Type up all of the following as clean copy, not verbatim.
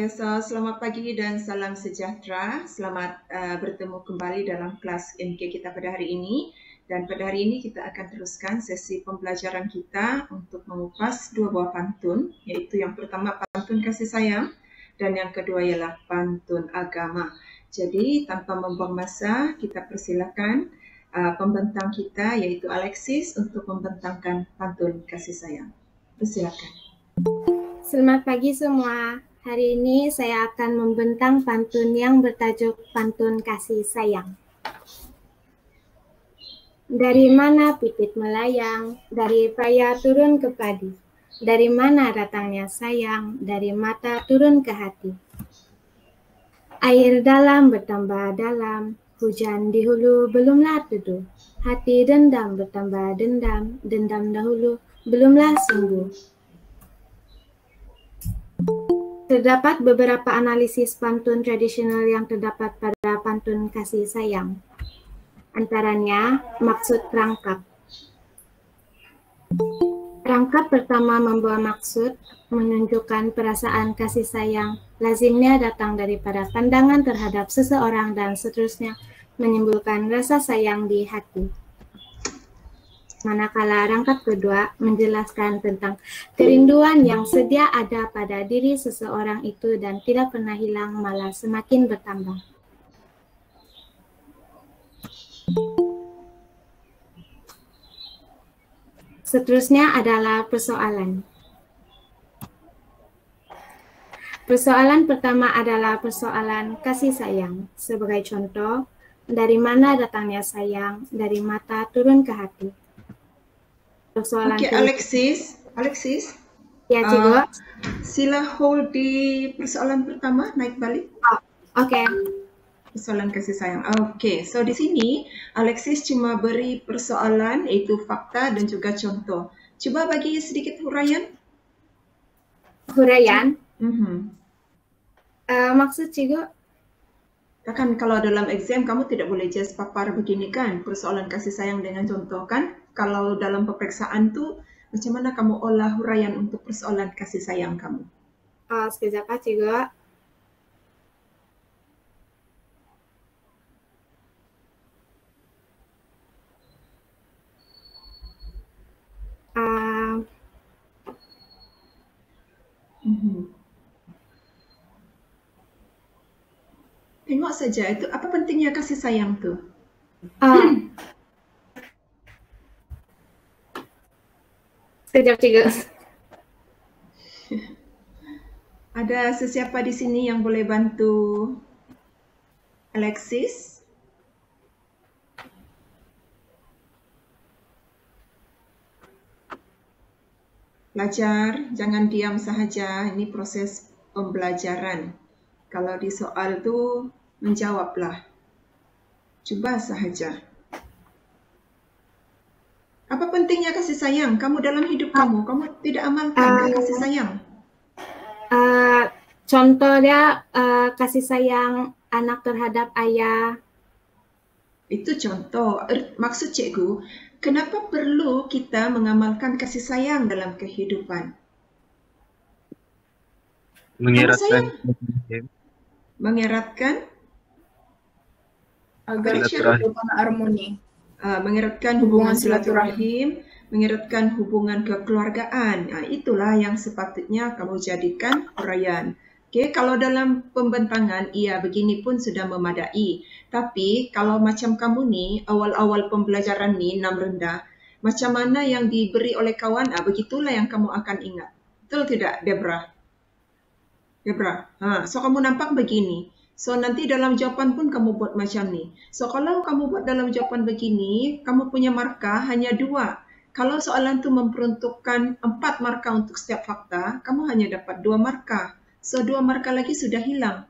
Okay, so selamat pagi dan salam sejahtera. Selamat bertemu kembali dalam kelas MK kita pada hari ini. Dan pada hari ini kita akan teruskan sesi pembelajaran kita untuk mengupas dua buah pantun, iaitu yang pertama pantun kasih sayang dan yang kedua ialah pantun agama. Jadi tanpa membuang masa, kita persilakan pembentang kita iaitu Alexis untuk membentangkan pantun kasih sayang. Persilakan. Selamat pagi semua. Hari ini saya akan membentang pantun yang bertajuk Pantun Kasih Sayang. Dari mana pipit melayang, dari paya turun ke padi. Dari mana datangnya sayang, dari mata turun ke hati. Air dalam bertambah dalam, hujan di hulu belumlah teduh. Hati dendam bertambah dendam, dendam dahulu belumlah sembuh. Terdapat beberapa analisis pantun tradisional yang terdapat pada pantun kasih sayang. Antaranya, maksud rangkap. Rangkap pertama membawa maksud menunjukkan perasaan kasih sayang, lazimnya datang daripada pandangan terhadap seseorang dan seterusnya menimbulkan rasa sayang di hati. Manakala rangkap kedua menjelaskan tentang kerinduan yang sedia ada pada diri seseorang itu dan tidak pernah hilang, malah semakin bertambah. Seterusnya adalah persoalan. Persoalan pertama adalah persoalan kasih sayang. Sebagai contoh, dari mana datangnya sayang, dari mata turun ke hati. Persoalan Okey, Alexis. Ya, Cikgu. Sila hold di persoalan pertama, naik balik. Okey. Persoalan kasih sayang. Okey, so di sini Alexis cuma beri persoalan iaitu fakta dan juga contoh. Cuba bagi sedikit huraian. Huraian? Maksud Cikgu? Kan kalau dalam exam kamu tidak boleh just papar begini kan, persoalan kasih sayang dengan contoh kan. Kalau dalam peperiksaan tu, macam mana kamu olah huraian untuk persoalan kasih sayang kamu? Sekejap Cikgu. Tengok saja itu apa pentingnya kasih sayang tu. Sekejap Cikgu. Ada sesiapa di sini yang boleh bantu Alexis? Belajar, jangan diam sahaja. Ini proses pembelajaran. Kalau di soal tu menjawablah. Cuba sahaja. Apa pentingnya kasih sayang? Kamu dalam hidup kamu tidak amalkan kasih sayang? Contoh dia kasih sayang anak terhadap ayah. Itu contoh. Maksud cikgu, kenapa perlu kita mengamalkan kasih sayang dalam kehidupan? Mengeratkan agar kehidupan harmoni. Mengeratkan hubungan silaturahim, mengeratkan hubungan kekeluargaan. Itulah yang sepatutnya kamu jadikan huraian. Okey, kalau dalam pembentangan, begini pun sudah memadai. Tapi kalau macam kamu ni, awal-awal pembelajaran ni, 6 rendah, macam mana yang diberi oleh kawan, begitulah yang kamu akan ingat. Betul tidak, Debra? So kamu nampak begini. So nanti dalam jawapan pun kamu buat macam ni. So kalau kamu buat dalam jawapan begini, kamu punya markah hanya 2. Kalau soalan tu memperuntukkan 4 markah untuk setiap fakta, kamu hanya dapat 2 markah. So 2 markah lagi sudah hilang.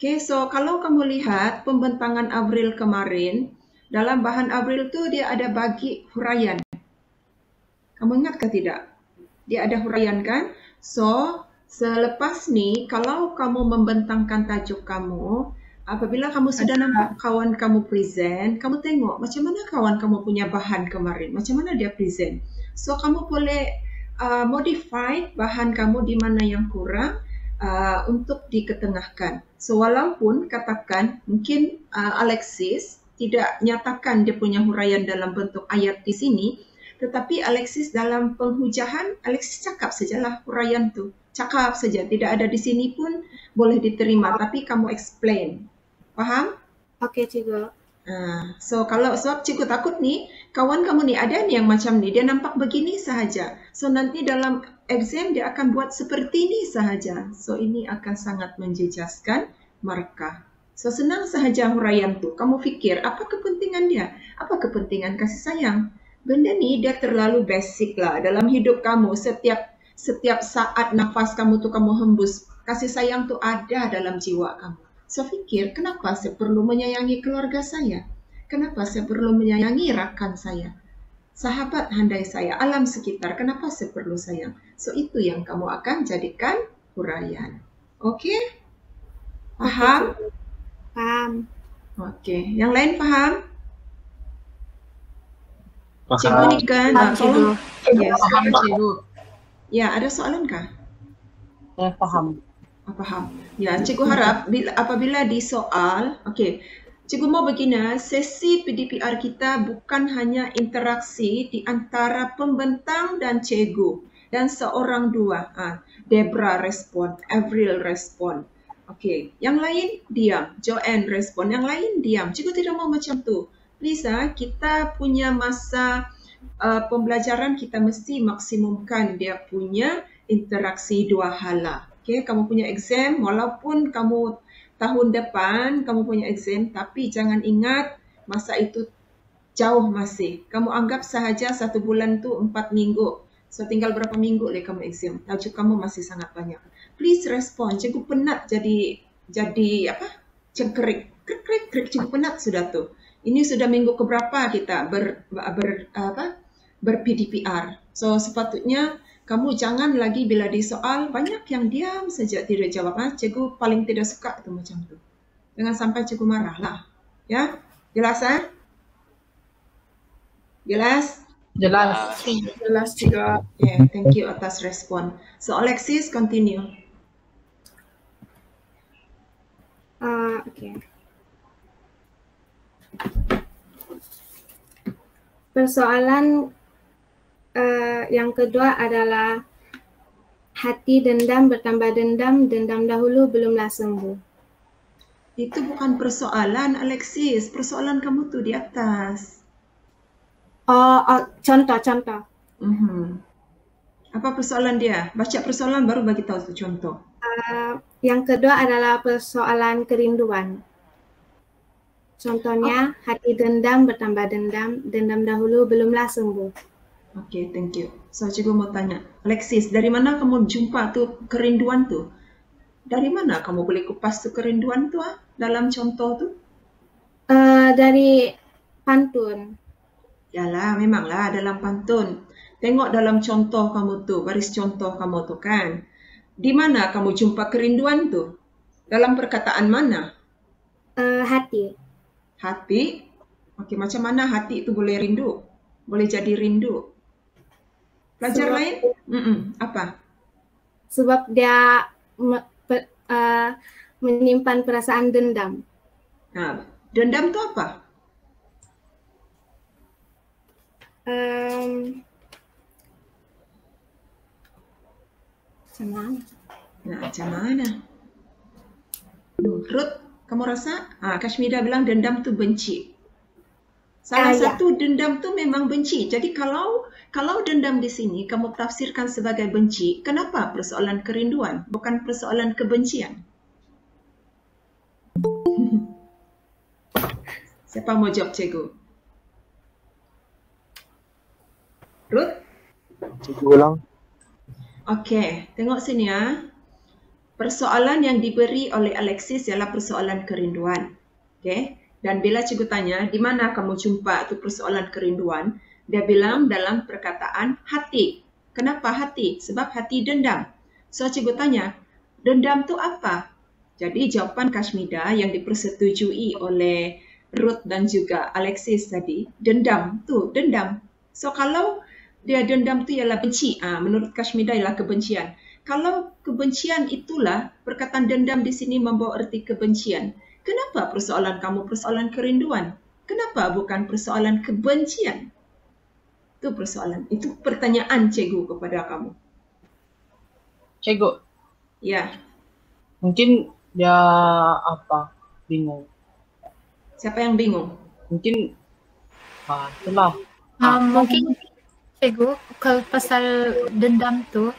Okay, so kalau kamu lihat pembentangan Avril kemarin, dalam bahan Avril tu dia ada bagi huraian. Kamu ingat ke tidak? Dia ada huraian kan? So selepas ni, kalau kamu membentangkan tajuk kamu, apabila kamu sudah nampak kawan kamu present, kamu tengok macam mana kawan kamu punya bahan kemarin, macam mana dia present. So, kamu boleh modify bahan kamu di mana yang kurang, untuk diketengahkan. So walaupun katakan mungkin Alexis tidak nyatakan dia punya huraian dalam bentuk ayat di sini, tetapi Alexis dalam penghujahan, Alexis cakap sajalah huraian tu. Cakap saja, tidak ada di sini pun boleh diterima, tapi kamu explain. Faham? Okey, cikgu. So kalau sebab cikgu takut ni, kawan kamu ni ada ni yang macam ni, dia nampak begini sahaja. So nanti dalam exam dia akan buat seperti ni sahaja. So ini akan sangat menjejaskan markah. So senang sahaja huraian tu. Kamu fikir apa kepentingan dia? Apa kepentingan kasih sayang? Benda ni dia terlalu basic lah dalam hidup kamu. Setiap saat nafas kamu tu kamu hembus, kasih sayang tu ada dalam jiwa kamu. So fikir, kenapa saya perlu menyayangi keluarga saya? Kenapa saya perlu menyayangi rakan saya? Sahabat handai saya, alam sekitar, kenapa saya perlu sayang? So itu yang kamu akan jadikan huraian. Okey? Faham? Faham. Okey. Yang lain faham? Faham. Cikgu ni kan? Cikgu. Yes. Cikgu. Ya, ada soalan kah? Saya faham. Faham. Ya, cikgu harap apabila disoal, okey. Cikgu mau begini, sesi PDPR kita bukan hanya interaksi di antara pembentang dan cikgu dan seorang dua. Debra respon, Avril respon. Okey, yang lain diam, Joanne respon, yang lain diam. Cikgu tidak mau macam tu. Please kita punya masa pembelajaran kita mesti maksimumkan dia punya interaksi dua hala. Okay, kamu punya exam, walaupun kamu tahun depan kamu punya exam, tapi jangan ingat masa itu jauh masih. Kamu anggap sahaja 1 bulan tu 4 minggu. So tinggal berapa minggu lagi kamu exam. Tajuk kamu masih sangat banyak. Please respond. Cikgu penat jadi apa? Cengkerik. Krik. Cikgu penat sudah tu. Ini sudah minggu keberapa kita ber-PDPR. So sepatutnya kamu jangan lagi bila disoal, banyak yang diam saja tidak jawab. Cikgu paling tidak suka tu macam tu. Jangan sampai cikgu marah lah. Ya? Jelas Jelas? Jelas. Jelas juga. Yeah, thank you atas respon. So Alexis, continue. Okey. Persoalan yang kedua adalah hati dendam bertambah dendam, dendam dahulu belumlah sembuh. Itu bukan persoalan, Alexis. Persoalan kamu tu di atas. Contoh. Apa persoalan dia? Baca persoalan baru bagi tahu tu contoh. Yang kedua adalah persoalan kerinduan. Contohnya, hati dendam bertambah dendam, dendam dahulu belumlah sembuh. Okay, thank you. So, cikgu mau tanya. Alexis, dari mana kamu jumpa tu kerinduan tu? Dari mana kamu boleh kupas tu kerinduan tu dalam contoh tu? Dari pantun. Yalah, memanglah dalam pantun. Tengok dalam contoh kamu tu, baris contoh kamu tu kan. Di mana kamu jumpa kerinduan tu? Dalam perkataan mana? Hati. Hati? Okey, macam mana hati itu boleh rindu? Boleh jadi rindu? Pelajar lain? Apa? Sebab dia menyimpan perasaan dendam. Dendam tu apa? Macam mana? Ruth, kamu rasa? Kashmira bilang dendam tu benci. Salah satu dendam tu memang benci. Jadi kalau dendam di sini kamu tafsirkan sebagai benci, kenapa persoalan kerinduan bukan persoalan kebencian? Siapa mau jawab cikgu? Ruth? Cikgu ulang. Okey, tengok sini Persoalan yang diberi oleh Alexis ialah persoalan kerinduan. Okey? Dan bila cikgu tanya, di mana kamu jumpa tu persoalan kerinduan? Dia bilang dalam perkataan hati. Kenapa hati? Sebab hati dendam. So cikgu tanya, dendam tu apa? Jadi jawapan Kashmida yang dipersetujui oleh Ruth dan juga Alexis tadi, dendam. So kalau dia dendam tu ialah benci, menurut Kashmida ialah kebencian. Kalau kebencian itulah, perkataan dendam di sini membawa erti kebencian. Kenapa persoalan kamu persoalan kerinduan? Kenapa bukan persoalan kebencian? Itu persoalan. Itu pertanyaan cikgu kepada kamu. Cikgu, Ya, mungkin dia bingung. siapa yang bingung? Mungkin itulah. Mungkin Cikgu, kalau pasal dendam tuh,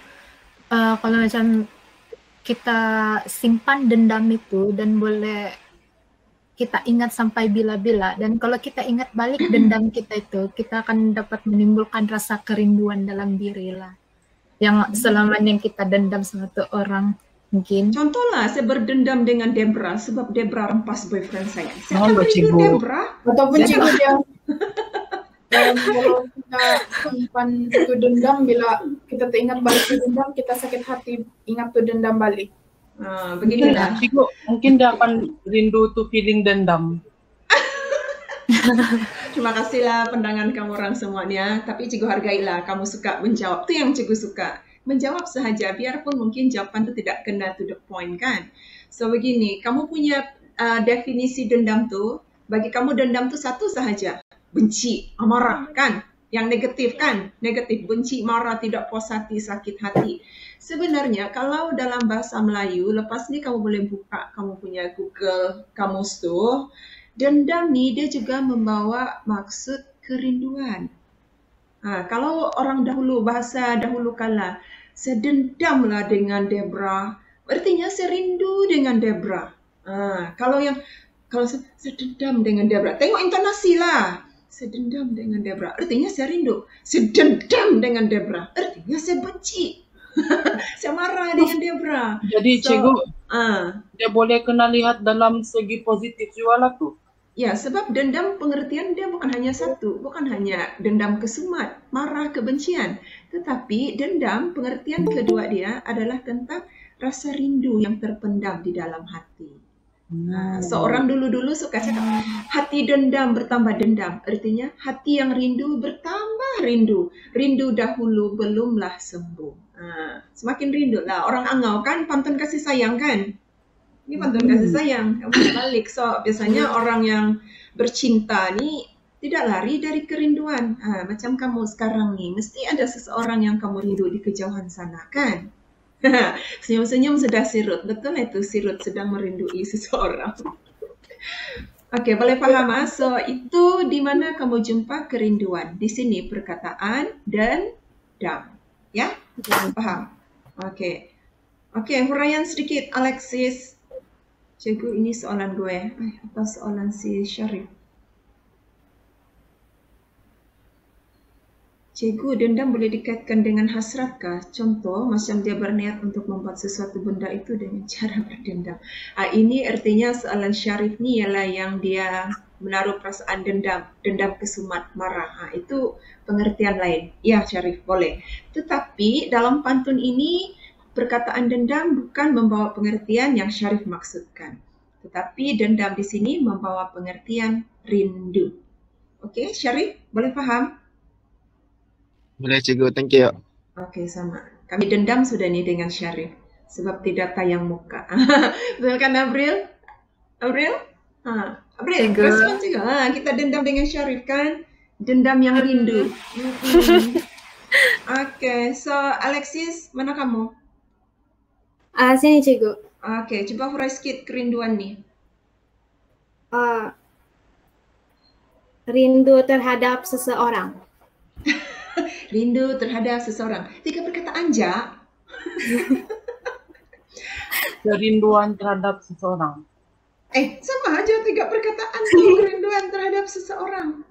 kalau macam kita simpan dendam itu dan boleh kita ingat sampai bila-bila, dan kalau kita ingat balik dendam kita itu, kita akan dapat menimbulkan rasa kerinduan dalam diri lah. Yang selama yang kita dendam sama tuh orang mungkin. Contohlah, saya berdendam dengan Debra sebab Debra rempas boyfriend saya. Saya Oh, akan rindu cikgu. Debra. Ataupun cikgu dia kalau kita simpan itu dendam, bila kita teringat balik itu dendam, kita sakit hati ingat tuh dendam balik. Beginilah. Cikgu, mungkin dia akan rindu tuh feeling dendam. Terima kasihlah pandangan kamu orang semuanya. Tapi cikgu hargailah kamu suka menjawab. Itu yang cikgu suka. Menjawab sahaja, biarpun mungkin jawaban itu tidak kena to the point kan. So begini, kamu punya definisi dendam tuh, bagi kamu dendam tuh satu sahaja. Benci, amarah kan? Yang negatif kan? Negatif, benci, marah, tidak puas hati, sakit hati. Sebenarnya kalau dalam bahasa Melayu, lepas ni kamu boleh buka kamu punya Google Kamus tuh, dendam ni dia juga membawa maksud kerinduan. Kalau orang dahulu, bahasa dahulu kala, saya dendamlah dengan Debra, artinya saya rindu dengan Debra. Kalau saya dendam dengan Debra, tengok intonasi lah. Saya dendam dengan Debra, artinya saya rindu. Saya dendam dengan Debra, artinya saya benci. Saya marah dengan Debra. Jadi cikgu, dia boleh kena lihat dalam segi positif juga lah tuh. Ya, sebab dendam pengertian dia bukan hanya satu, bukan hanya dendam kesumat, marah, kebencian. Tetapi dendam pengertian kedua dia adalah tentang rasa rindu yang terpendam di dalam hati. Seorang dulu-dulu suka cakap, hati dendam bertambah dendam. Artinya hati yang rindu bertambah rindu. Rindu dahulu belumlah sembuh. Semakin rindu lah. Orang Angau kan pantun kasih sayang kan? Ini pantun kasih sayang. Kamu balik. So biasanya orang yang bercinta ni tidak lari dari kerinduan. Macam kamu sekarang ni, mesti ada seseorang yang kamu rindu di kejauhan sana kan? Senyum-senyum sudah sirut. Betul itu, sirut sedang merindui seseorang. Okey, boleh faham? So, itu di mana kamu jumpa kerinduan. Di sini perkataan dendam. Ya? Faham? Okey. Okey, huraian sedikit Alexis. Cikgu, ini soalan gue. Apa soalan si Syarif? Cikgu, dendam boleh dikaitkan dengan hasratkah? Contoh, macam dia berniat untuk membuat sesuatu benda itu dengan cara berdendam. Ini artinya soalan Syarif ni ialah yang dia menaruh perasaan dendam kesumat, marah. Itu pengertian lain. Ya, Syarif, boleh. Tetapi dalam pantun ini, perkataan dendam bukan membawa pengertian yang Syarif maksudkan. Tetapi dendam di sini membawa pengertian rindu. Okey, Syarif, boleh faham? Boleh cikgu, thank you. Okey, sama. Kami dendam sudah ni dengan Syarif sebab tidak tayang muka. Betul kan, Abril? Abril? Abril, Cikgu. respon juga. Kita dendam dengan Syarif kan? Dendam yang rindu. Okey, so Alexis, mana kamu? Sini cikgu. Okey, cuba hurai sikit kerinduan ni. Rindu terhadap seseorang. Rindu terhadap seseorang. 3 perkataan je. Kerinduan terhadap seseorang. Sama aja 3 perkataan tu. Kerinduan terhadap seseorang.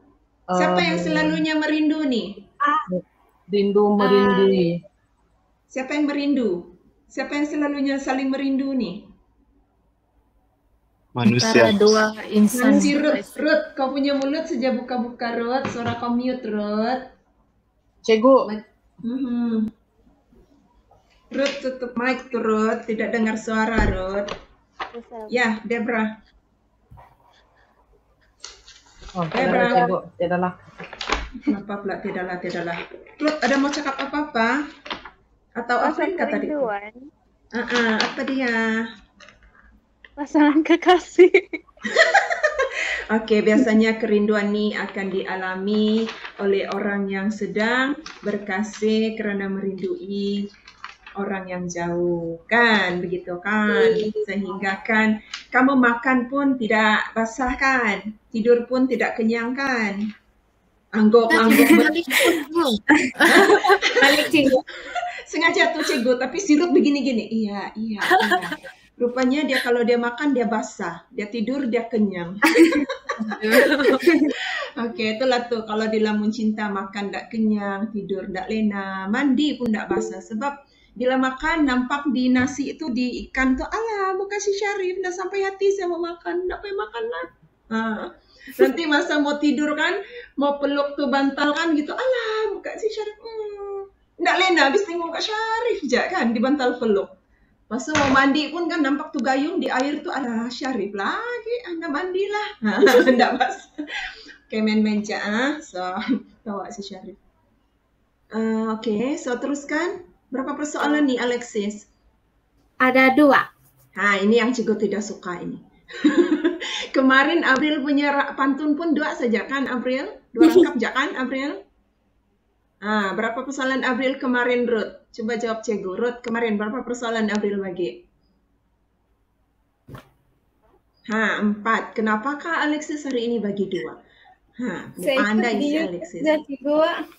Siapa yang selalunya merindu ni? Rindu merindui. Siapa yang merindu? Siapa yang selalunya saling merindu ni? Manusia. Antara dua insan. Si Ruth, kau punya mulut saja buka-buka Ruth. Suara kau mute Ruth. Cikgu, Ruth tutup mic tu Ruth. Tidak dengar suara Ruth. Ya, Debra. tidaklah cikgu, tidaklah. Kenapa pula tidaklah? Ruth, ada mau cakap apa-apa? Atau Rasa Afrika tadi? kerinduan. Apa dia? Pasangan kekasih. Okey, biasanya kerinduan ni akan dialami oleh orang yang sedang berkasih kerana merindui orang yang jauh, kan? Begitu kan? Sehingga kan kamu makan pun tidak basah kan? Tidur pun tidak kenyang kan? Angguk-angguk. Balik cikgu. Sengaja tu cikgu, tapi sirup begini-gini. Iya. Rupanya dia kalau dia makan dia basah, dia tidur dia kenyang. Okey, itulah tu kalau di lamun cinta makan tak kenyang, tidur tak lena, mandi pun tak basah sebab bila makan nampak di nasi itu di ikan tu alah muka si Syarif dah sampai hati saya mau makan, tak payah makan lah. Nanti masa mau tidur kan, mau peluk tu bantal kan gitu, alah muka si Syarif tak lena habis tengok Kak Syarif je kan di bantal peluk. Masa mau mandi pun kan nampak tu gayung di air tu, alah Syarif lagi, anda mandilah. Tak basah. Okay, main-main je. So, tahu si Syarif. Okay, so teruskan. Berapa persoalan ni Alexis? Ada 2. Ini yang cikgu tidak suka ini. Kemarin April punya pantun pun 2 saja kan April? 2 rangkap je kan April? Berapa persoalan April kemarin Ruth? Coba jawab cikgu. Ruth, kemarin berapa persoalan April bagi? 4. Kenapakah Alexis hari ini bagi 2? Pandai si Alexis. Buat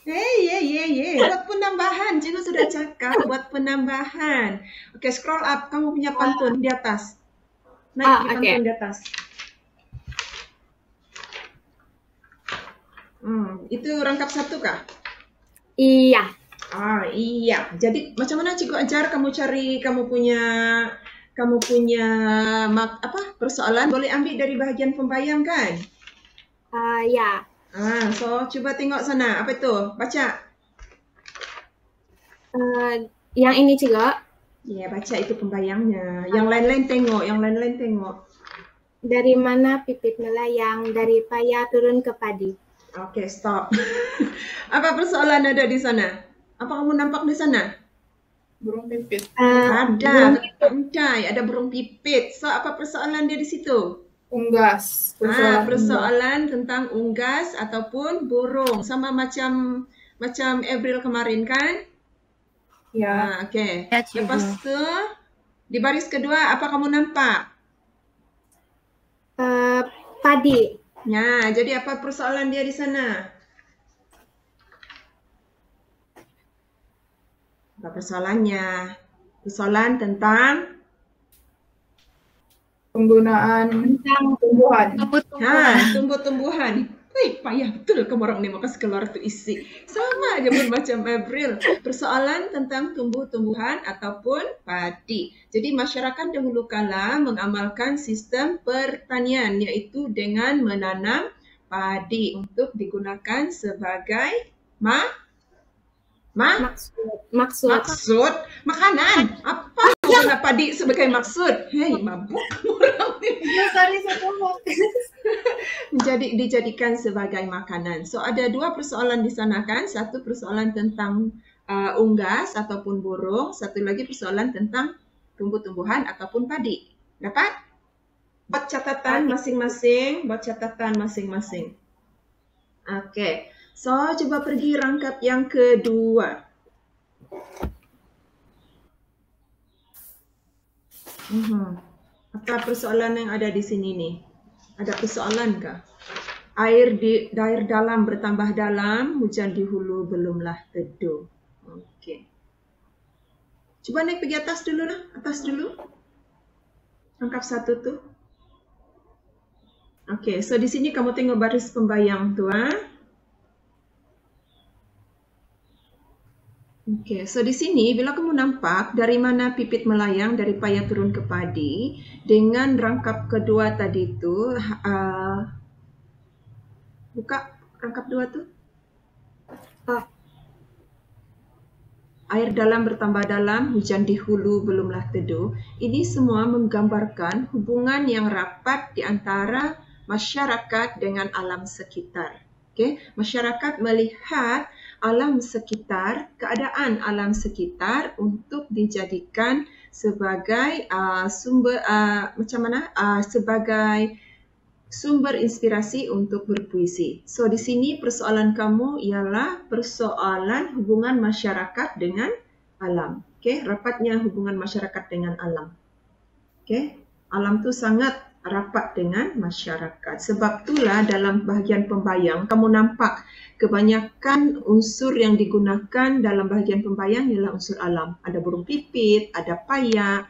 penambahan. Cikgu sudah cakap buat penambahan. Okay, scroll up. Kamu punya pantun di atas. Naik di pantun di atas. Itu rangkap 1 kah? Iya. Iya. Jadi macam mana cikgu ajar kamu cari kamu punya persoalan boleh ambil dari bahagian pembayang kan? Ya. So cuba tengok sana. Apa itu? Baca. Yang ini cikgu. Ya, baca itu pembayangnya. Yang lain-lain tengok. Dari mana pipit melayang, dari paya turun ke padi. Okay, stop. Apa persoalan ada di sana? Apa kamu nampak di sana? Burung pipit. Ada burung pipit. So, apa persoalan dia di situ? Unggas. Persoalan tentang unggas ataupun burung. Sama macam April kemarin kan? Ya. Okay. Ya, cikgu. Lepas tu, di baris kedua, apa kamu nampak? Padi. Ya, jadi apa persoalan dia di sana? Apa persoalannya? Persoalan tentang penggunaan tumbuhan. Tumbuh-tumbuhan. Payah betul kamu orang ni makas keluar tu isi. Sama aja pun macam April. Persoalan tentang tumbuh-tumbuhan ataupun padi. Jadi masyarakat dahulu kala mengamalkan sistem pertanian iaitu dengan menanam padi untuk digunakan sebagai maksud makanan. Apa guna padi sebagai maksud? Hei, mabuk kamu orang ni. Dijadikan sebagai makanan. So ada 2 persoalan di sana kan? Satu persoalan tentang unggas ataupun burung, satu lagi persoalan tentang tumbuh-tumbuhan ataupun padi. Dapat? Buat catatan masing-masing. Okay. So coba pergi rangkap yang kedua. Apa persoalan yang ada di sini nih? Ada persoalan kah? Air dalam bertambah dalam, hujan di hulu belumlah teduh. Okey. Cuba naik pergi atas dulu lah. Atas dulu. Rangkap 1 tu. Okey, so di sini kamu tengok baris pembayang tu. Okey, so di sini bila kamu nampak dari mana pipit melayang, dari paya turun ke padi, dengan rangkap kedua tadi tu, buka rangkap 2 tu. Air dalam bertambah dalam, hujan di hulu belumlah teduh. Ini semua menggambarkan hubungan yang rapat di antara masyarakat dengan alam sekitar. Okay? Masyarakat melihat alam sekitar, keadaan alam sekitar untuk dijadikan sebagai sebagai sumber inspirasi untuk berpuisi. So di sini persoalan kamu ialah persoalan hubungan masyarakat dengan alam. Okey, rapatnya hubungan masyarakat dengan alam. Okey, alam tu sangat rapat dengan masyarakat. Sebab itulah dalam bahagian pembayang kamu nampak kebanyakan unsur yang digunakan dalam bahagian pembayang ialah unsur alam. Ada burung pipit, ada payak,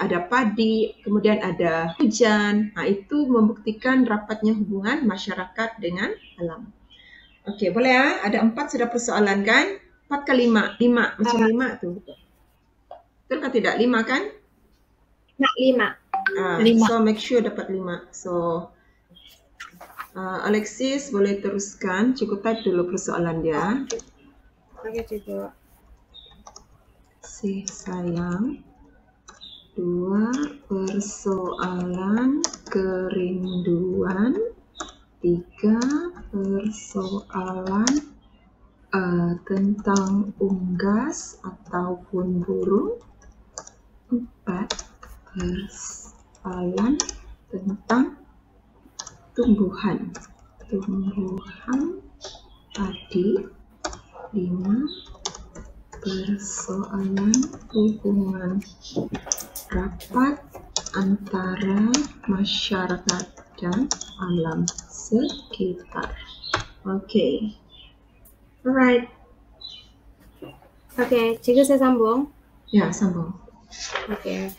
ada padi, kemudian ada hujan. Itu membuktikan rapatnya hubungan masyarakat dengan alam. Okey, boleh ada 4 sudah persoalan kan? 4 ke 5. 5 macam 5 tu. Betul kan tidak? 5 kan? Nak 5. So make sure dapat 5. So Alexis boleh teruskan. Cikgu type dulu persoalan dia. Okey, cikgu. Si sayang. 2 persoalan kerinduan. 3 persoalan tentang unggas ataupun burung. 4 persoalan tentang tumbuhan padi. 5 persoalan hubungan rapat antara masyarakat dan alam sekitar. Okay. Alright. Okey, cikgu saya sambung. Ya, sambung. Okey.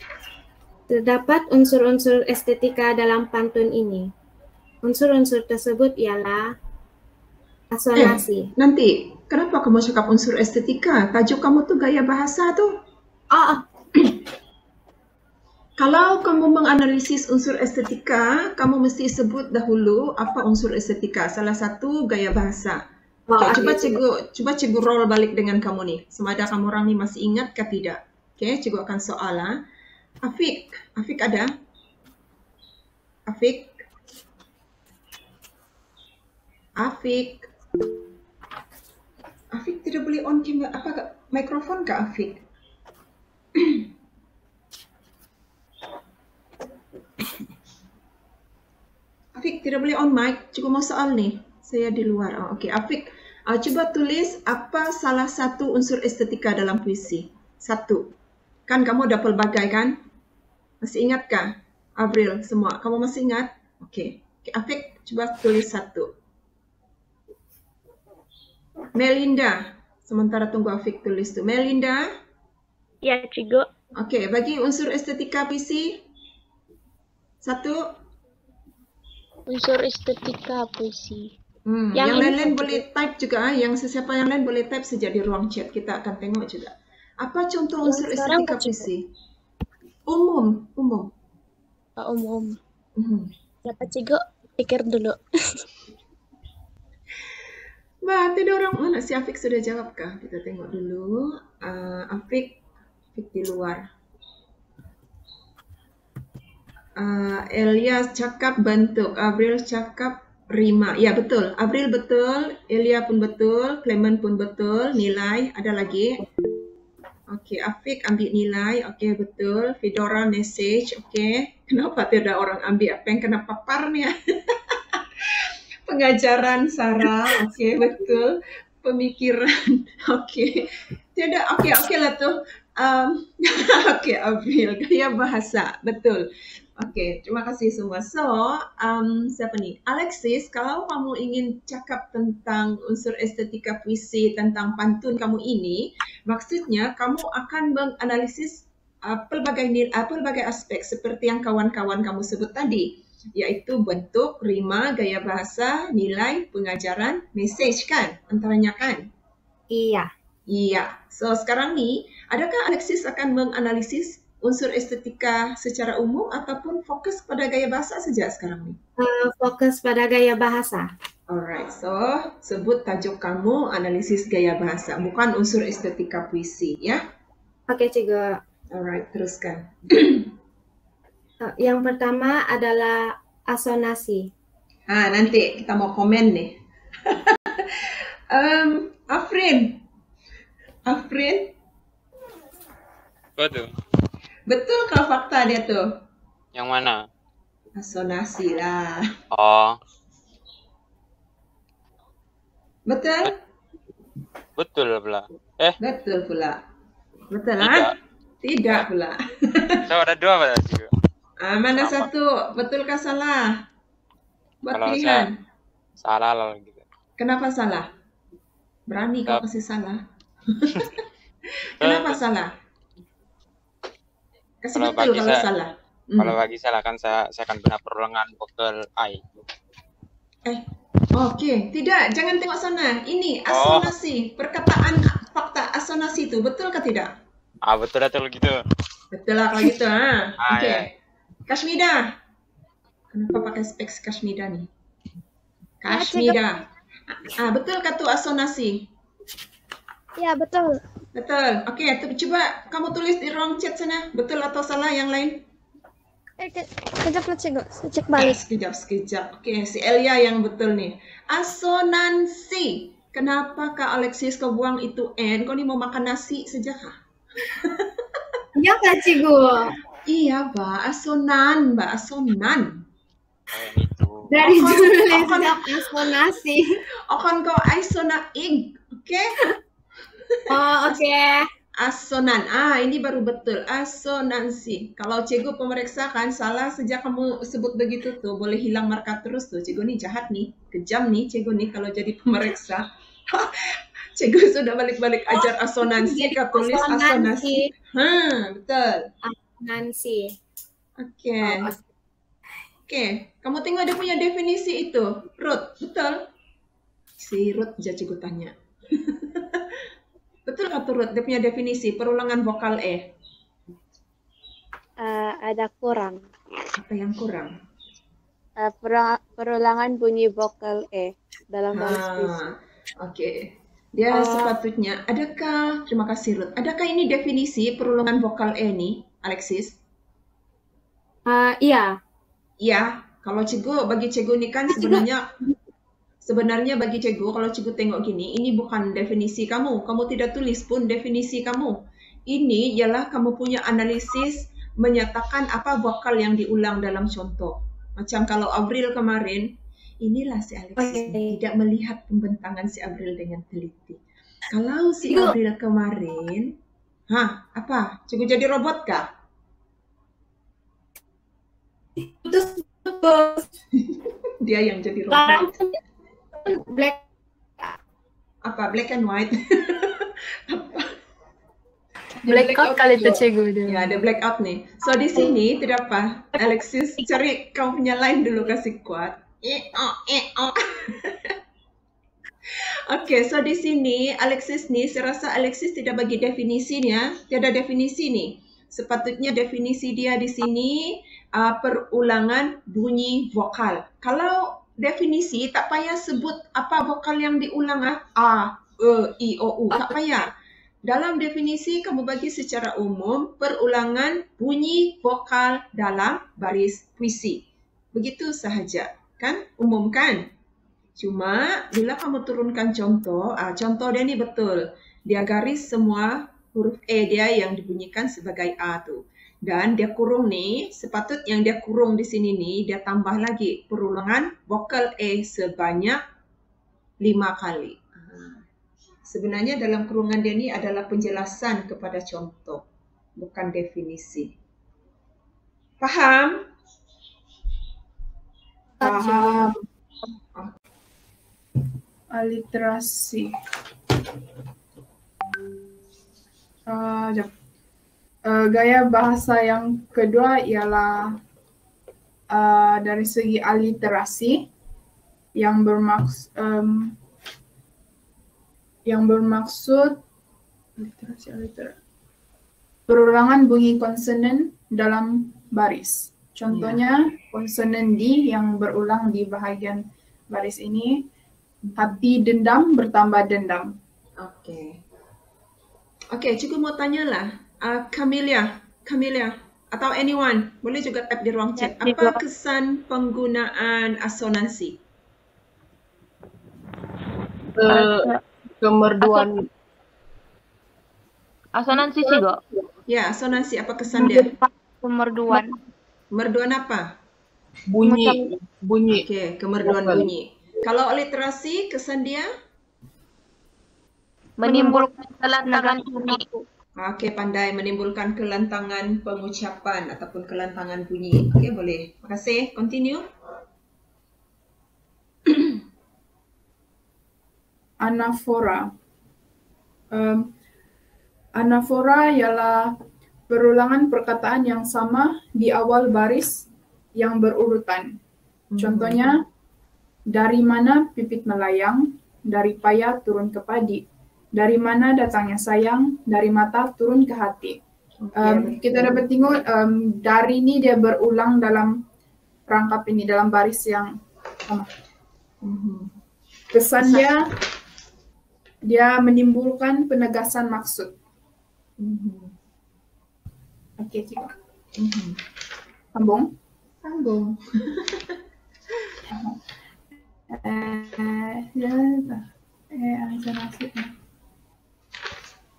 Terdapat unsur-unsur estetika dalam pantun ini. Unsur-unsur tersebut ialah asonasi. Nanti, kenapa kamu cakap unsur estetika? Tajuk kamu tu gaya bahasa tu. Kalau kamu menganalisis unsur estetika, kamu mesti sebut dahulu apa unsur estetika. Salah satu gaya bahasa. Cuba cikgu roll balik dengan kamu ni. Semada kamu orang ni masih ingat ke tidak? Okey, cikgu akan soal. Afiq ada? Afiq tidak boleh on kamera, mikrofon ke Afiq? Afiq tidak boleh on mic. Cikgu mau soal ni. Saya di luar. Okey, Afiq, cuba tulis apa salah satu unsur estetika dalam puisi. 1. Kan kamu ada pelbagai kan? Masih ingatkah? Avril semua. Kamu masih ingat? Okey. Afiq, cuba tulis 1. Melinda. Sementara tunggu Afiq tulis tu. Melinda? Ya, cikgu. Okey, bagi unsur estetika puisi. 1. Unsur estetika puisi. Yang lain-lain boleh type juga. Yang sesiapa yang lain boleh type saja di ruang chat. Kita akan tengok juga. Apa contoh unsur estetika puisi? Umum. Umum. Dapat cikgu? Pikir dulu. Tidak orang mana si Afiq sudah jawab kah? Kita tengok dulu. Afiq di luar. Elia cakap bentuk, Avril cakap rima. Ya betul, Avril betul, Elia pun betul, Clement pun betul, nilai. Ada lagi? Okey, Afiq ambil nilai. Okey, betul. Fedora message. Okey. Kenapa tidak orang ambil apa yang kena papar ni? Pengajaran Sarah. Okey, betul. Pemikiran. Okey. Tidak. Okey lah tu. Okey, Avril. Gaya bahasa. Betul. Okey, terima kasih semua. So, siapa ni? Alexis, kalau kamu ingin cakap tentang unsur estetika puisi, tentang pantun kamu ini, maksudnya kamu akan menganalisis pelbagai aspek seperti yang kawan-kawan kamu sebut tadi, iaitu bentuk, rima, gaya bahasa, nilai, pengajaran, message kan? Antaranya kan? Iya. So, sekarang ni, adakah Alexis akan menganalisis unsur estetika secara umum ataupun fokus pada gaya bahasa saja sekarang ni? Fokus pada gaya bahasa. Alright, so sebut tajuk kamu analisis gaya bahasa, bukan unsur estetika puisi, ya? Okey, cikgu. Alright, teruskan. Yang pertama adalah asonasi. Nanti kita mau komen nih. Afrin. Afrin, Apa tuh? betul kah fakta dia tuh? Yang mana? Asonasi lah. Oh, Betul? betul pula. Betul pula. Betul Tidak. ah? Tidak pula. So ada dua pada juga. Mana Sama. satu? Betulkah salah? Buat Kalau pilihan. Salah lah gitu. Kenapa salah? Berani kau Yap. kasih salah. Kenapa salah? Kasih Kalau betul bagi kalau saya- salah. Kalau bagi saya kan saya akan benar perulangan vokal I. Oke, tidak. Jangan tengok sana. Ini Oh. asonasi. Perkataan fakta asonasi itu betul kah tidak? Betul gitu. Betul lah kalau gitu. Oke. Ya. Kashmida. Kenapa pakai speks Kashmida nih? Kashmida. Betul kah tuh asonasi? Ya, betul. Betul. Oke, coba kamu tulis di ruang chat sana. Betul atau salah yang lain? Kejap lah, Cikgu. Saya cek balik. Sekejap. Oke, si Elia yang betul nih. Asonansi. Kenapa Kak Alexis kau buang itu N? Kau nih mau makan nasi saja kah? Ya Kak Cikgu. Iya, Mbak. Asonan, Mbak. Asonan. Yang itu. Dari Okon- dulu okon- siap asonasi. Okon kau aisona ing. Oke? Oh, oke. Asonan. Ini baru betul. Asonansi. Kalau Cikgu pemeriksa kan salah sejak kamu sebut begitu tuh. Boleh hilang marka terus tuh. Cikgu nih jahat nih. Kejam nih Cikgu nih kalau jadi pemeriksa. Cikgu sudah balik-balik ajar asonansi. Kau tulis asonasi. Betul. Nancy. Oke. Oh, Oke. Kamu tengok dia punya definisi itu. Ruth. Betul? Si Ruth aja Cikgu tanya. Betul nggak tuh Ruth? Dia punya definisi perulangan vokal E. Ada kurang. Apa yang kurang? Perulangan bunyi vokal E dalam baris puisi. Oke. Dia sepatutnya, terima kasih Ruth, adakah ini definisi perulangan vokal E nih, Alexis? Iya. Iya, kalau bagi Cikgu ini kan sebenarnya bagi Cikgu, kalau Cikgu tengok gini, ini bukan definisi kamu tidak tulis pun definisi kamu. Ini ialah kamu punya analisis menyatakan apa vokal yang diulang dalam contoh. Macam kalau Avril kemarin, inilah si Alexis tidak melihat pembentangan si Avril dengan teliti. Kalau si Avril kemarin, apa? Cikgu jadi robot kah? Dia yang jadi robot. Black. Apa? Black and white? Blackout kali itu Cikgu dia. Ya, ada blackout nih. So di sini tidak apa, Alexis cari kau punya line dulu kasih kuat. Oke, so di sini Alexis nih, saya rasa Alexis tidak bagi definisinya, tiada definisi nih. Sepatutnya definisi dia di sini perulangan bunyi vokal. Kalau definisi tak payah sebut apa vokal yang diulang A, E, I, O, U, tak payah. Dalam definisi kamu bagi secara umum perulangan bunyi vokal dalam baris puisi. Begitu sahaja, kan? Umum kan? Cuma bila kamu turunkan contoh, contoh dia ni betul. Dia garis semua huruf E dia yang dibunyikan sebagai A tu. Dan dia kurung ni, sepatut yang dia kurung di sini ni, dia tambah lagi perulangan vokal E sebanyak 5 kali. Sebenarnya dalam kurungan dia ni adalah penjelasan kepada contoh, bukan definisi. Faham? Paham. Aliterasi. Gaya bahasa yang kedua ialah dari segi aliterasi yang bermaksud perulangan bunyi konsonan dalam baris. Contohnya konsonan D yang berulang di bahagian baris ini, hati dendam bertambah dendam. Oke, Cikgu mau tanyalah, Camelia atau anyone, boleh juga type di ruang chat. Apa kesan penggunaan asonansi? Kemerduan. Asonansi sih, Go. Ya, asonansi apa kesan dia? Kemerduan. Kemerduan apa? Bunyi. Oke, kemerduan bunyi. Kalau literasi kesan dia? Menimbulkan kelantangan bunyi. Oke, pandai menimbulkan kelantangan pengucapan ataupun kelantangan bunyi. Oke, boleh. Makasih. Continue. Anafora. Anafora ialah perulangan perkataan yang sama di awal baris yang berurutan. Contohnya, dari mana pipit melayang, dari payah turun ke padi. Dari mana datangnya sayang, dari mata turun ke hati. Kita dapat tengok dari ini dia berulang dalam rangkap ini, dalam baris yang sama. Kesan dia menimbulkan penegasan maksud. Oke, Cikgu. Sambung.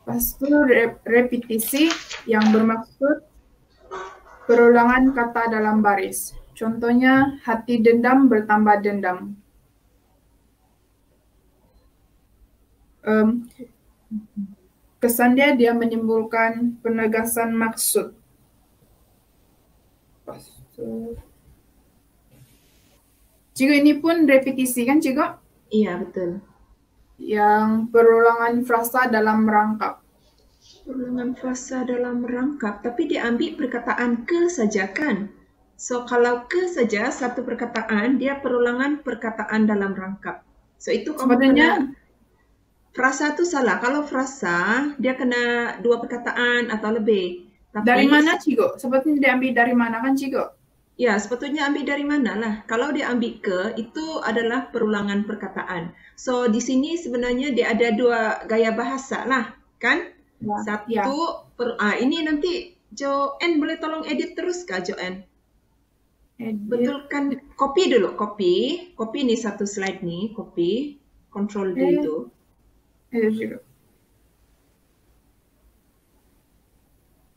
Lepas itu repetisi yang bermaksud perulangan kata dalam baris. Contohnya, hati dendam bertambah dendam. Kesan dia menimbulkan penegasan maksud. Cikgu, ini pun repetisi kan, Cikgu? Iya, betul. Yang perulangan frasa dalam rangkap. Perulangan frasa dalam rangkap, tapi dia ambil perkataan ke saja kan? So, kalau ke saja satu perkataan, dia perulangan perkataan dalam rangkap. So, itu Sebenarnya frasa itu salah. Kalau frasa, dia kena dua perkataan atau lebih. Tapi, dari mana, Cikgu? Sebetulnya dia ambil dari mana kan, Cikgu? Ya, sepatutnya ambil dari mana lah. Kalau dia ambil ke, itu adalah perulangan perkataan. So, di sini sebenarnya dia ada dua gaya bahasa lah, kan? Ya, Satu, ini nanti Joanne boleh tolong edit terus kah, Joanne? Betul kan? Copy dulu, copy. Copy nih satu slide nih, copy. Control D itu.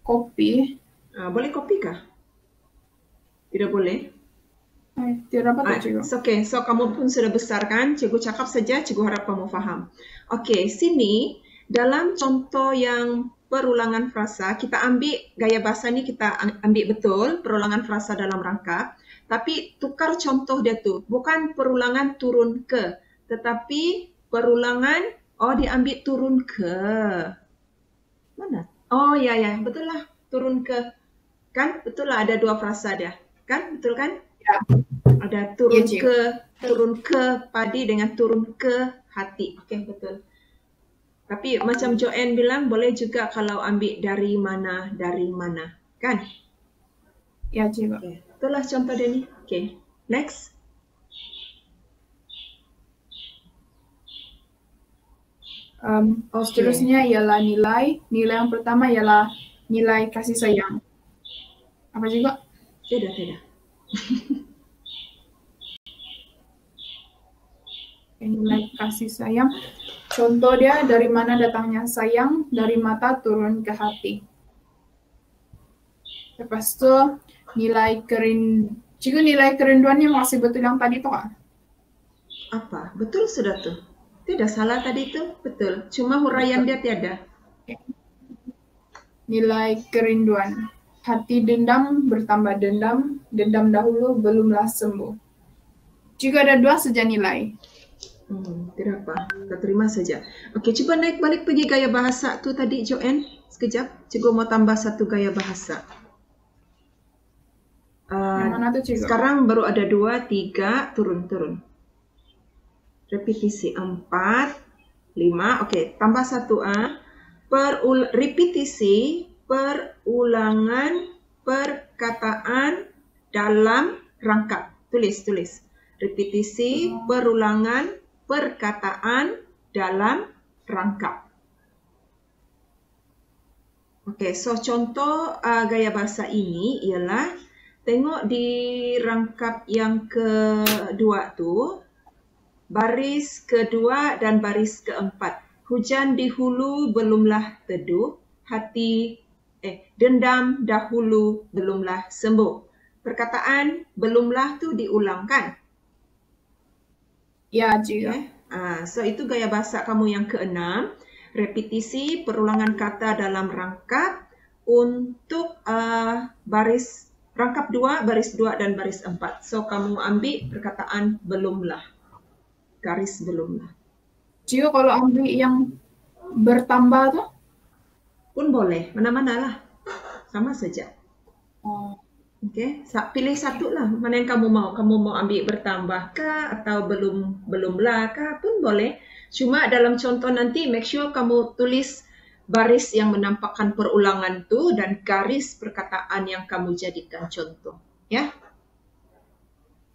Copy. Boleh copy kah? Tidak boleh? Tidak dapat, Cikgu. Okay, so kamu pun sudah besar kan? Cikgu cakap saja, cikgu harap kamu faham. Okey, sini dalam contoh yang perulangan frasa, kita ambil gaya bahasa ni kita ambil betul, perulangan frasa dalam rangkap. Tapi tukar contoh dia tu, bukan perulangan turun ke, tetapi perulangan, diambil turun ke. Mana? Oh ya, betul lah, turun ke. Kan? Betul lah ada dua frasa dia. Kan? Betul kan? Ya. Ada turun ke padi dengan turun ke hati. Okey, betul. Tapi macam Joanne bilang, boleh juga kalau ambil dari mana, kan? Ya, Cikgu. Okay. Itulah contoh dia ni. Okay, next. Seterusnya ialah nilai. Nilai yang pertama ialah nilai kasih sayang. Apa juga? Tidak. Nilai kasih sayang. Contoh dia, dari mana datangnya sayang, dari mata turun ke hati. Lepas tu nilai Cikgu, nilai kerinduannya masih betul yang tadi tu kak? Apa? Betul sudah tu. Tidak salah tadi tu, betul. Cuma huraian dia tiada. Nilai kerinduan. Hati dendam bertambah dendam, dendam dahulu belumlah sembuh. Jika ada dua saja nilai. Tidak apa, kita terima saja. Okey, cuba naik balik pergi gaya bahasa tu tadi, Joanne. Sekejap, cikgu mau tambah satu gaya bahasa. Yang mana tu, Cikgu? Sekarang baru ada 2, 3, turun. Repetisi 4, 5. Okey, tambah satu repetisi perulangan perkataan dalam rangkap. Tulis. Repetisi perulangan perkataan dalam rangkap. Okey, so contoh gaya bahasa ini ialah, tengok di rangkap yang kedua tu, Baris kedua dan baris keempat. Hujan di hulu belumlah teduh, dendam dahulu belumlah sembuh. Perkataan belumlah tu diulangkan. Ya, juga. So itu gaya bahasa kamu yang keenam. Repetisi perulangan kata dalam rangkap untuk baris rangkap 2, baris 2 dan baris 4. So kamu ambil perkataan belumlah. Garis belumlah. Juga kalau ambil yang bertambah tuh? Pun boleh, mana-mana lah. Sama saja. Okey, pilih satu lah. Mana yang kamu mau? Kamu mau ambil bertambah kah atau belumlah kah pun boleh. Cuma dalam contoh nanti make sure kamu tulis baris yang menampakkan perulangan tu dan garis perkataan yang kamu jadikan contoh. Ya?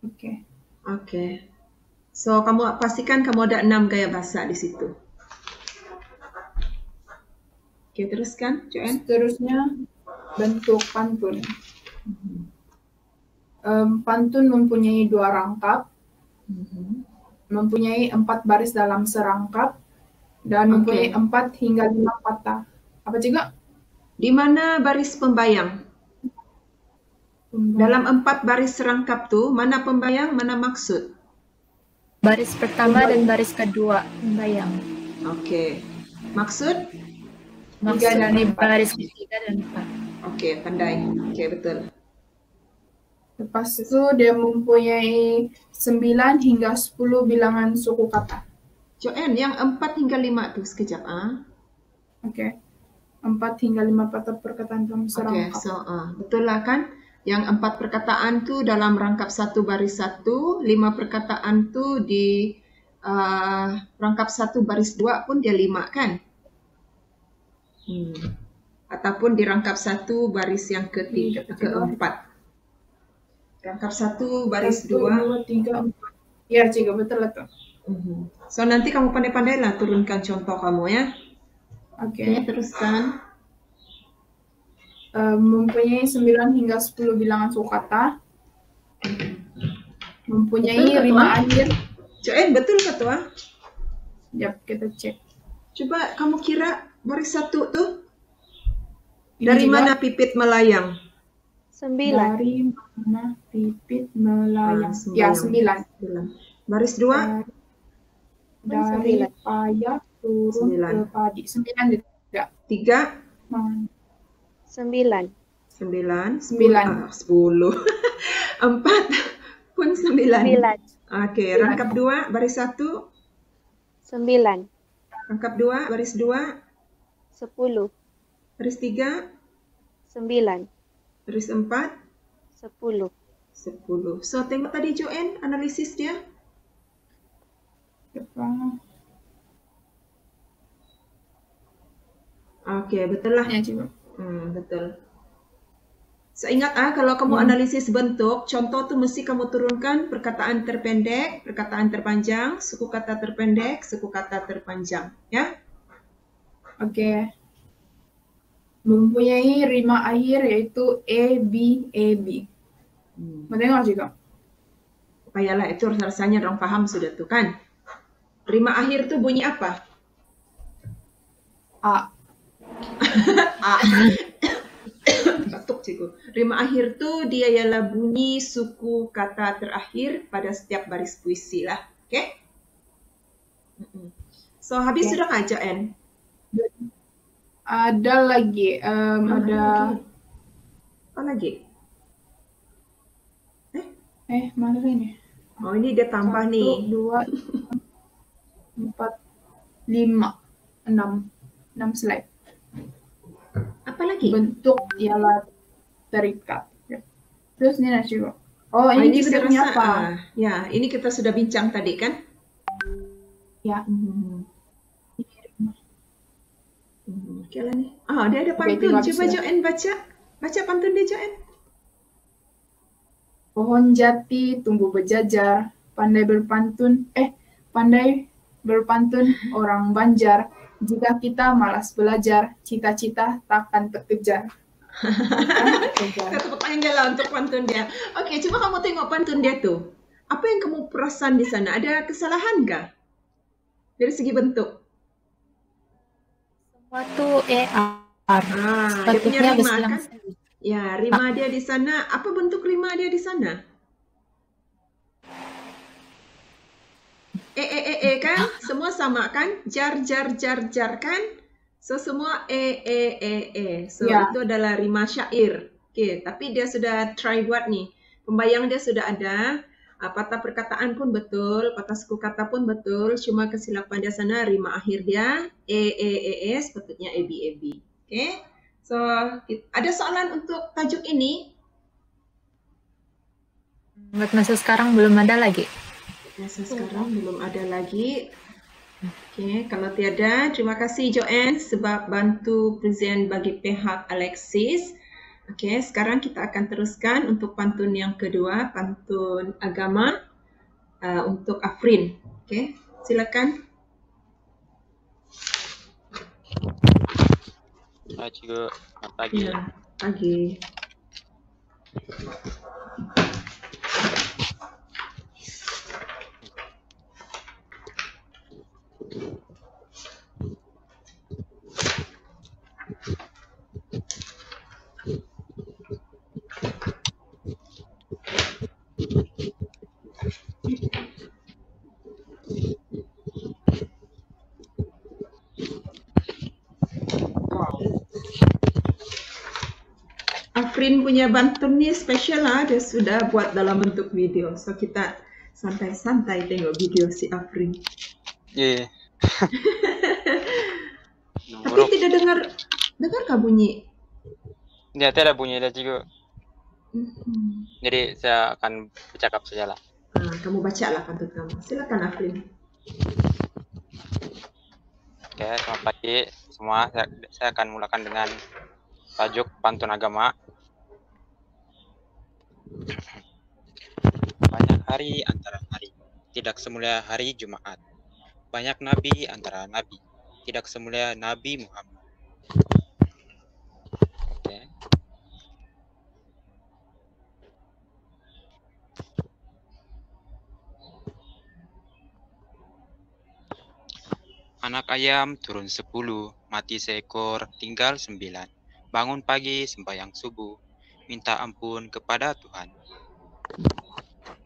Okey. Okey. So kamu pastikan kamu ada 6 gaya bahasa di situ. Okey, teruskan, Joanne. Seterusnya bentuk pantun. Pantun mempunyai 2 rangkap, mempunyai 4 baris dalam serangkap, dan mempunyai 4 hingga 5 kata. Apa juga? Di mana baris pembayang? Dalam 4 baris serangkap tu, mana pembayang, mana maksud? Baris pertama dan baris kedua pembayang. Okey. Maksud? Maksud dari baris ketiga dan 4. Okey, pandai. Okey, betul. Lepas itu dia mempunyai 9 hingga 10 bilangan suku kata. Joanne, yang 4 hingga 5 tu sekejap. Okey. 4 hingga 5 kata perkataan dalam serangkap. Okey, so betul lah kan? Yang 4 perkataan tu dalam rangkap 1 baris 1, 5 perkataan tu di rangkap 1 baris 2 pun dia 5 kan? Ataupun di rangkap 1 baris yang keempat. Rangkap 1 baris 2, 3, 4. Ya, Cikgu, betul lah tu. So nanti kamu pandai-pandai lah turunkan contoh kamu ya. Okey. Teruskan. Mempunyai 9 hingga 10 bilangan suku kata. Mempunyai Betul, 5 akhir. Joanne, betul ke tu? Sekejap, kita cek. Coba kamu kira baris 1 tu dari mana pipit melayang? 9. Dari mana pipit melayang? Ya, 9. Baris 2? Dari payah turun ke padi. 9 juga. 3? 9. 9. 10. 4 pun 9. Okey, rangkap 2, baris 1? 9. Rangkap 2, baris 2? 10. Baris 3? 9. Baris 4? 10. 10. So, tengok tadi Joanne, analisis dia. Okey, betul lah. Ya, Cikgu. Betul. So, ingat kalau kamu analisis bentuk, contoh tu mesti kamu turunkan perkataan terpendek, perkataan terpanjang, suku kata terpendek, suku kata terpanjang. Ya? Okey. Mempunyai rima akhir iaitu A, B, A, B. Mau tengok juga? Payahlah, itu rasanya orang faham sudah tu kan? Rima akhir tu bunyi apa? A. A. Batuk cikgu. Rima akhir tu dia ialah bunyi suku kata terakhir pada setiap baris puisi lah. Okay? So, habis sudah kah Joanne? Ada lagi. Ada. Apa lagi? Mana ini? Oh, ini dia tambah 1, nih. 2, 4, 5, 6 slide. Apa lagi? Bentuk ialah terikat. Terus ini nasi kok. Oh, ini kita punya apa? Ya, ini kita sudah bincang tadi kan? Ya. Oke lah nih. Dia ada pantun. Coba Joanne baca. Baca pantun dia Joanne. Pohon jati tumbuh berjajar, pandai berpantun orang Banjar. Jika kita malas belajar, cita-cita takkan terkejar. Tepuk tangan dia lah untuk pantun dia. Oke, coba kamu tengok pantun dia tuh. Apa yang kamu perasan di sana? Ada kesalahan kah? Dari segi bentuk? Semua tuh ER. Dia punya Bentuknya rima berselang kan? Ya, rima dia di sana. Apa bentuk rima dia di sana? Kan? Semua sama kan? Jar kan? So semua So Ya. itu adalah rima syair. Okey, tapi dia sudah try buat nih. Pembayang dia sudah ada. Patah perkataan pun betul, patah suku kata pun betul. Cuma kesilapan dia sana rima akhir dia sepatutnya AB. Okey. So, ada soalan untuk tajuk ini? Buat masa sekarang belum ada lagi. Masa sekarang belum ada lagi. Okey, kalau tiada, terima kasih Joanne sebab bantu present bagi pihak Alexis. Okey, sekarang kita akan teruskan untuk pantun yang kedua, pantun agama untuk Afrin. Okey, silakan. Cikgu, selamat pagi. Ya, pagi. Afrin punya pantun ni special lah, dia sudah buat dalam bentuk video. So kita santai-santai tengok video si Afrin. Iya. Tapi tidak dengarkah bunyi? Ya, tidak bunyi dah cikgu. Jadi saya akan bercakap sajalah. Kamu baca lah pantun kamu. Silakan Afrin. Oke, selamat pagi semua. Saya akan mulakan dengan tajuk pantun agama. Banyak hari antara hari, tidak semulia hari Jumat. Banyak nabi antara nabi, tidak semulia Nabi Muhammad. Oke. Anak ayam turun 10, mati seekor, tinggal 9. Bangun pagi, sembahyang subuh, minta ampun kepada Tuhan.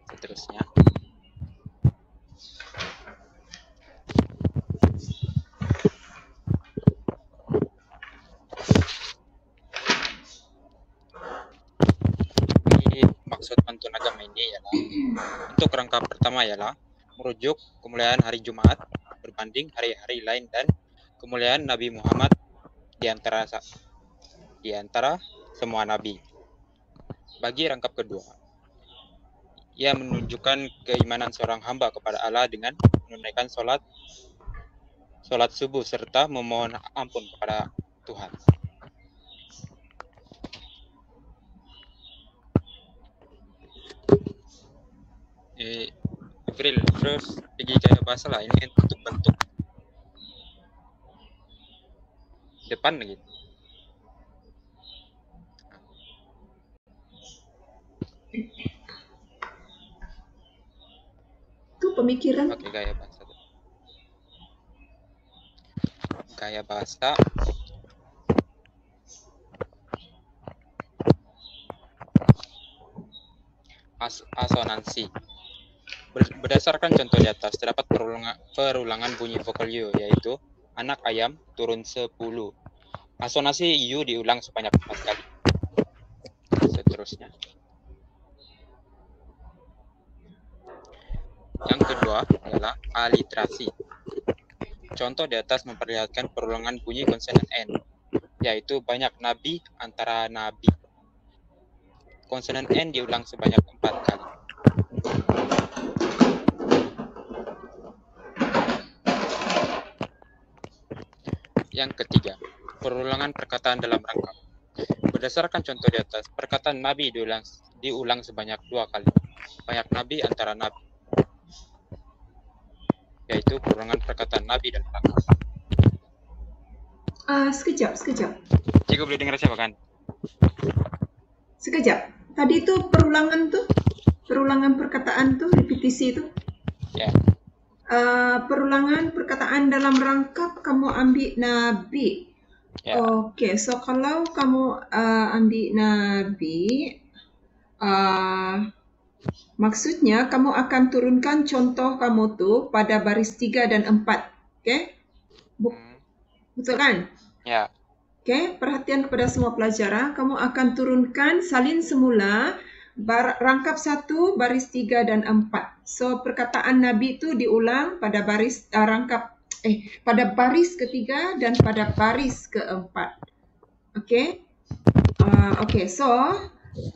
Seterusnya. Jadi maksud pantun agama ini ialah untuk rangka pertama ialah merujuk kemuliaan hari Jumat berbanding hari-hari lain dan kemuliaan Nabi Muhammad di antara semua nabi. Bagi rangkap kedua, ia menunjukkan keimanan seorang hamba kepada Allah dengan menunaikan sholat subuh serta memohon ampun kepada Tuhan. April, terus pergi kayak bahasa lah, ini untuk bentuk depan gitu. Itu pemikiran. Oke, gaya bahasa. Gaya bahasa. Asonansi. Berdasarkan contoh di atas, terdapat perulangan bunyi vokal U, yaitu anak ayam turun 10. Asonansi U diulang sebanyak 4 kali. Seterusnya. Yang kedua adalah aliterasi. Contoh di atas memperlihatkan perulangan bunyi konsonan N, yaitu banyak nabi antara nabi. Konsonan N diulang sebanyak 4 kali. Yang ketiga, perulangan perkataan dalam rangkap. Berdasarkan contoh di atas, perkataan nabi diulang sebanyak 2 kali. Banyak nabi antara nabi, yaitu perulangan perkataan nabi dalam rangkap. Sekejap. Cikgu boleh dengar siapa kan? Sekejap. Tadi itu perulangan tuh Perulangan perkataan tuh, repetisi itu. Ya. Perulangan perkataan dalam rangkap kamu ambil nabi. Ya. Okey, so kalau kamu ambil nabi, maksudnya kamu akan turunkan contoh kamu tu pada baris 3 dan 4. Okey? Betul kan? Ya. Okey, perhatian kepada semua pelajar. Kamu akan turunkan salin semula rangkap 1, baris 3 dan 4. So perkataan Nabi itu diulang pada baris pada baris ketiga dan pada baris keempat. Okey? Okey, so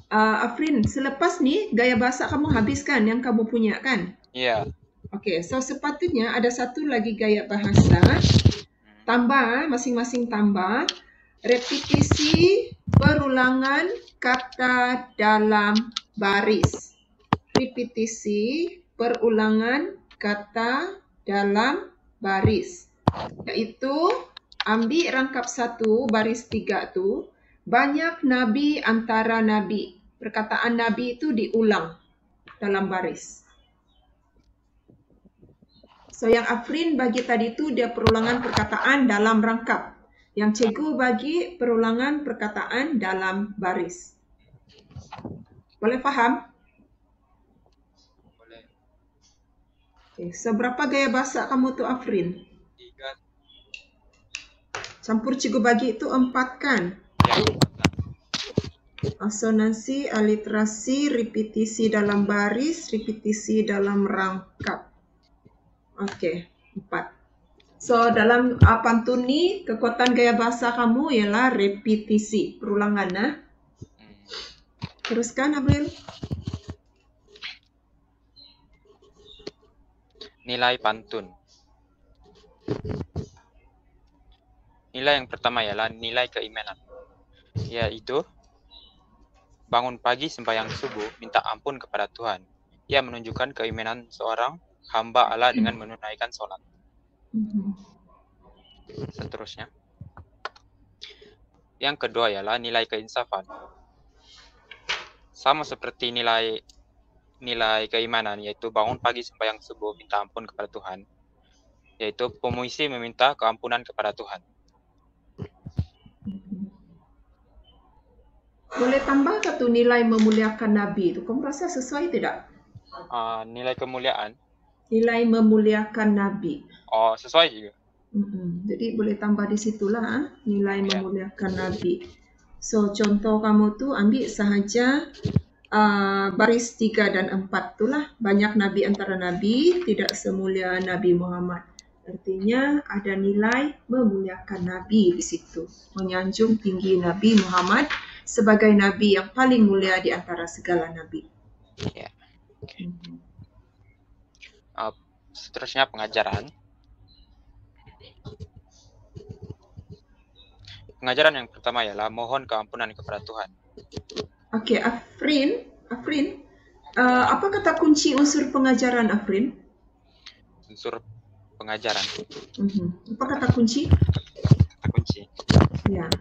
Afrin, selepas ni gaya bahasa kamu habiskan yang kamu punya kan? Ya. Okey, so sepatutnya ada satu lagi gaya bahasa. Tambah, masing-masing tambah. Repetisi perulangan kata dalam baris. Repetisi perulangan kata dalam baris. Iaitu ambil rangkap 1 baris 3 tu, banyak nabi antara nabi. Perkataan nabi itu diulang dalam baris. So yang Afrin bagi tadi tu dia perulangan perkataan dalam rangkap. Yang cikgu bagi perulangan perkataan dalam baris. Boleh faham? Boleh. Okay, seberapa gaya bahasa kamu tu Afrin? 3. Campur cikgu bagi itu 4 kan? Ya. Asonansi, aliterasi, repetisi dalam baris, repetisi dalam rangkap. Okey, 4. So dalam pantun ni kekuatan gaya bahasa kamu ialah repetisi, perulangan . Teruskan Abril. Nilai pantun. Nilai yang pertama ialah nilai keimanan, yaitu bangun pagi sembahyang subuh minta ampun kepada Tuhan. Ia menunjukkan keimanan seorang hamba Allah dengan menunaikan sholat. Seterusnya, yang kedua ialah nilai keinsafan. Sama seperti nilai keimanan, yaitu bangun pagi sembahyang subuh minta ampun kepada Tuhan, yaitu pemuisi meminta keampunan kepada Tuhan. Boleh tambah satu nilai memuliakan Nabi itu. Kamu rasa sesuai tidak? Nilai kemuliaan. Nilai memuliakan Nabi. Oh, sesuai juga. Jadi boleh tambah di situlah nilai memuliakan Nabi. So contoh kamu tu ambil sahaja baris 3 dan 4 itulah. Banyak Nabi antara Nabi, tidak semulia Nabi Muhammad. Artinya ada nilai memuliakan Nabi di situ. Menyanjung tinggi Nabi Muhammad sebagai Nabi yang paling mulia di antara segala Nabi. Ya. Okay. Seterusnya pengajaran. Pengajaran yang pertama ialah mohon keampunan kepada Tuhan. Okey, Afrin, apa kata kunci unsur pengajaran Afrin? Unsur pengajaran. Apa kata kunci? Kata kunci. Ya.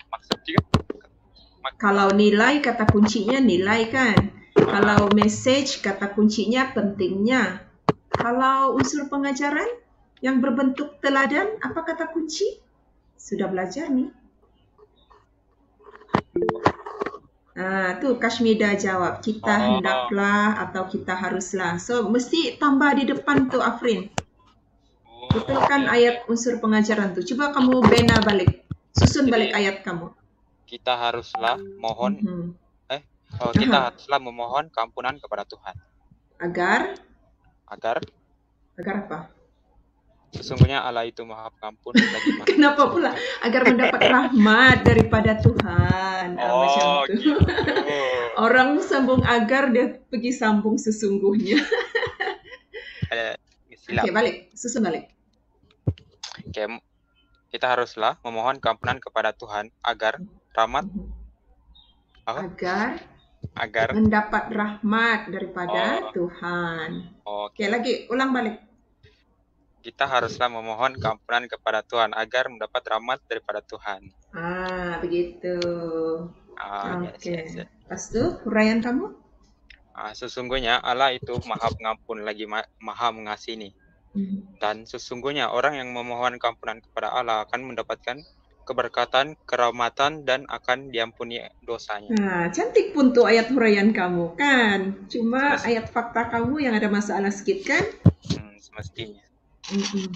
Maksud juga? Kalau nilai kata kuncinya nilai kan. Kalau message kata kuncinya pentingnya. Kalau unsur pengajaran yang berbentuk teladan, apa kata kunci? Sudah belajar nih. Tu Kashmida jawab, kita hendaklah atau kita haruslah. So mesti tambah di depan tu Afrin. Betulkan ayat unsur pengajaran tu. Coba kamu bina balik. Susun balik ayat kamu. Kita haruslah mohon kita haruslah memohon keampunan kepada Tuhan. Agar apa? Sesungguhnya Allah itu Maha Pengampun bagi manusia. Kenapa pula? Agar mendapat rahmat daripada Tuhan. Macam tu. Gitu. Orang sambung agar, dia pergi sambung sesungguhnya. Okey, balik. Susun balik. Okay. Kita haruslah memohon keampunan kepada Tuhan agar rahmat agar mendapat rahmat daripada Tuhan. Okey, lagi ulang balik. Kita haruslah memohon keampunan kepada Tuhan agar mendapat rahmat daripada Tuhan. Begitu. Okey. Yes. Lepas tu huraian kamu? Sesungguhnya Allah itu maha pengampun lagi maha mengasihi. Dan sesungguhnya orang yang memohon keampunan kepada Allah akan mendapatkan keberkatan, kerahmatan, dan akan diampuni dosanya. Nah, cantik pun tuh ayat huraian kamu kan. Cuma ayat fakta kamu yang ada masalah sedikit kan? Semestinya.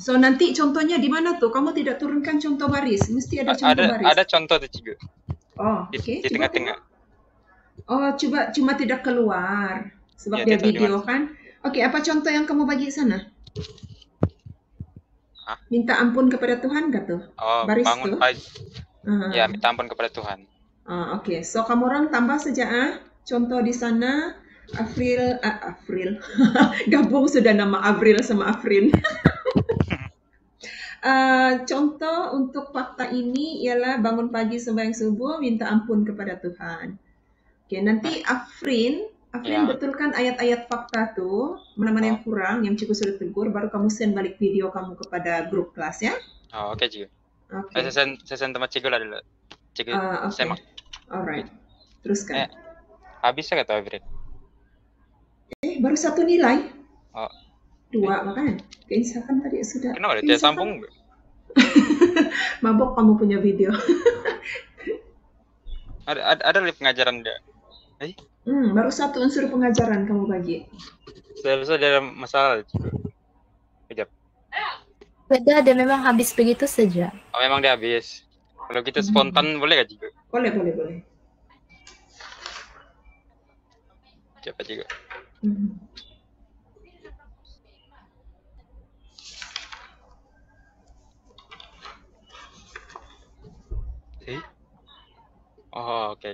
So nanti contohnya di mana tuh? Kamu tidak turunkan contoh baris, mesti ada contoh baris. Ada contoh tuh Cigu. Oh, oke. Di tengah-tengah. Oh, cuma tidak keluar sebab dia video kan. Oke, apa contoh yang kamu bagi sana? Minta ampun kepada Tuhan gak tuh? Baris Bangun tuh? pagi. Ya, minta ampun kepada Tuhan. Oke. So kamu orang tambah saja contoh di sana. Afril. Gabung sudah nama Avril sama Afrin. Contoh untuk fakta ini ialah bangun pagi sembahyang subuh minta ampun kepada Tuhan. Oke, nanti Afrin betulkan ayat-ayat fakta tuh, mana-mana yang kurang, yang cikgu sudah tegur, baru kamu send balik video kamu kepada grup kelas ya. Oke, Cikgu. Saya send tempat Cikgu lah dulu. Cikgu, semak. Alright, teruskan. Habis ya kata Afrin? Baru satu nilai. Dua, makanya. Keinsafan tadi sudah. Kenapa dia sambung? Mabok kamu punya video. Ada pengajaran dia. Baru satu unsur pengajaran kamu bagi. Saya rasa ada masalah. Kejap. Beda, dia memang habis begitu saja. Oh, memang dia habis. Kalau kita spontan boleh gak juga? Boleh. Cepat juga. Oh, oke.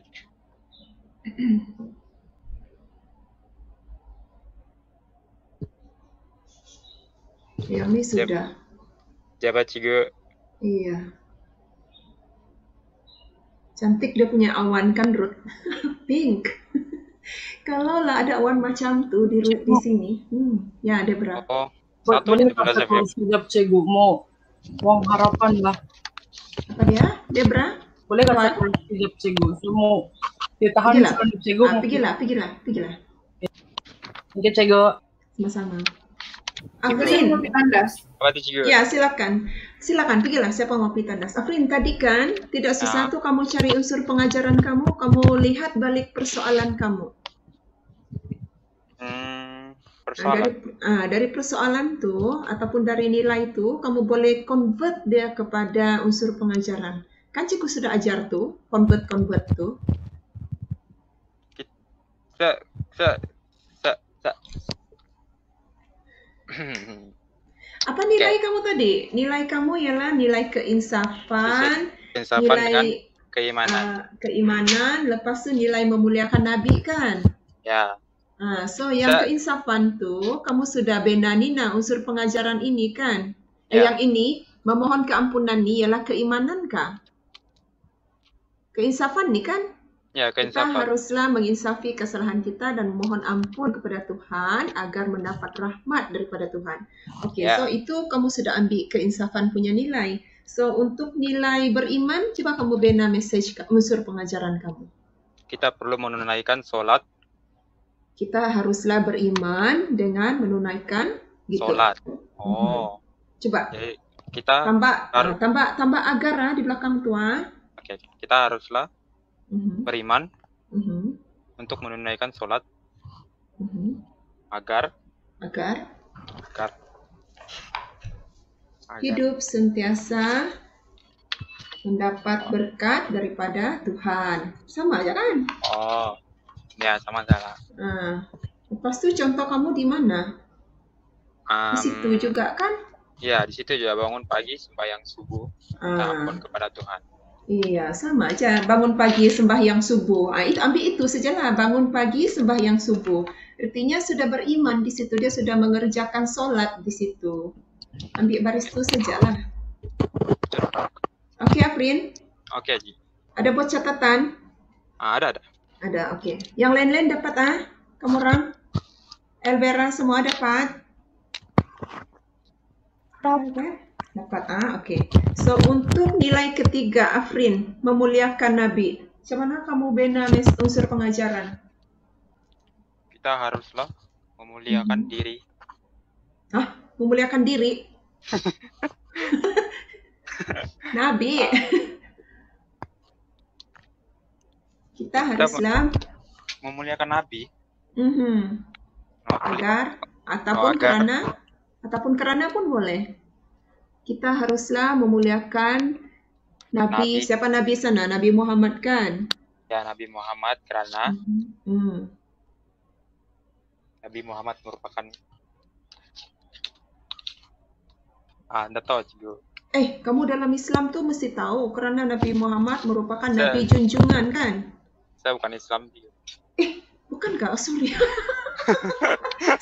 Yang ini sudah. Jabat Cikgu. Iya. Cantik dia punya awan kan, Ruth? Pink. Kalau lah ada awan macam tuh di sini. Ya, ada berapa? Satu boleh kata sejak Cikgu mau uang harapan lah. Apa dia? Debra? Boleh kata sejak Cikgu. Semua ditahan sekali Cikgu. Pergilah. Oke, Cikgu. Sama-sama. Afrin. Ya, silakan. Pergilah siapa mau pitandas. Afrin, tadi kan tidak susah tuh kamu cari unsur pengajaran kamu lihat balik persoalan kamu. Dari persoalan tuh ataupun dari nilai tuh kamu boleh convert dia kepada unsur pengajaran. Kan Cikgu sudah ajar tuh, convert tuh. Apa nilai kamu tadi? Nilai kamu ialah nilai keinsafan nilai dengan keimanan. Lepas tu nilai memuliakan Nabi kan? Ya. So yang keinsafan tu kamu sudah bina Nina unsur pengajaran ini kan? Yang ini memohon keampunan ni ialah keimanan kah? Keinsafan ni kan? Ya, keinsafan. Kita haruslah menginsafi kesalahan kita dan memohon ampun kepada Tuhan agar mendapat rahmat daripada Tuhan. Okey, so itu kamu sudah ambil keinsafan punya nilai. So untuk nilai beriman, coba kamu bina message unsur pengajaran kamu. Kita perlu menunaikan solat. Kita haruslah beriman dengan menunaikan gitu. Solat. Coba. Jadi, kita tambah agar di belakang tua. Oke, kita haruslah beriman untuk menunaikan sholat agar hidup sentiasa mendapat berkat daripada Tuhan. Sama aja kan? Oh, ya sama salah. Lepas tu contoh kamu di mana? Di situ juga kan? Ya, di situ juga bangun pagi sembahyang subuh, minta ampun kepada Tuhan. Iya, sama aja. Bangun pagi sembahyang subuh. Ambil itu sajalah. Bangun pagi sembahyang subuh. Artinya sudah beriman di situ. Dia sudah mengerjakan solat di situ. Ambil baris itu sajalah. Okey, Afrin? Okey, Haji. Ada buat catatan? Ada. Ada, okey. Yang lain-lain dapat kamu orang? Elvera semua dapat? Dapat, okey. So, untuk nilai ketiga, Afrin, memuliakan Nabi. Macam mana kamu bina unsur pengajaran? kita haruslah memuliakan diri. Hah? Memuliakan diri? Nabi. Kita haruslah memuliakan Nabi. Agar ataupun karena pun boleh. Kita haruslah memuliakan Nabi. Siapa Nabi sana? Nabi Muhammad kan? Ya, Nabi Muhammad karena Nabi Muhammad merupakan Anda tahu juga. Kamu dalam Islam tuh mesti tahu karena Nabi Muhammad merupakan Nabi junjungan kan? Saya bukan Islam juga. Bukan kak? Sorry.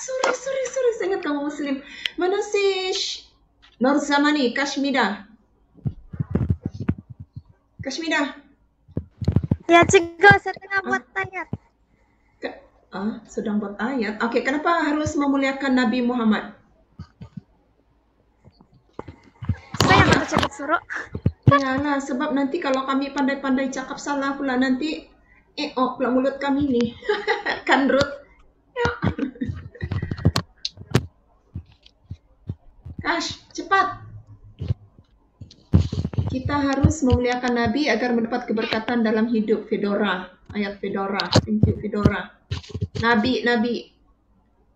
sorry. Saya ingat kamu Muslim. Mana si Nur Zamani, Kashmida? Ya, Cikgu, saya tengah buat ayat. Sedang buat ayat. Oke, kenapa harus memuliakan Nabi Muhammad? Saya nggak cakap suruh. Yalah, sebab nanti kalau kami pandai-pandai cakap salah pula nanti pula mulut kami nih. Kan Ruth? Ya. Kash, cepat. Kita harus memuliakan Nabi agar mendapat keberkatan dalam hidup. Fedora, ayat Fedora. Thank you, Fedora. Nabi.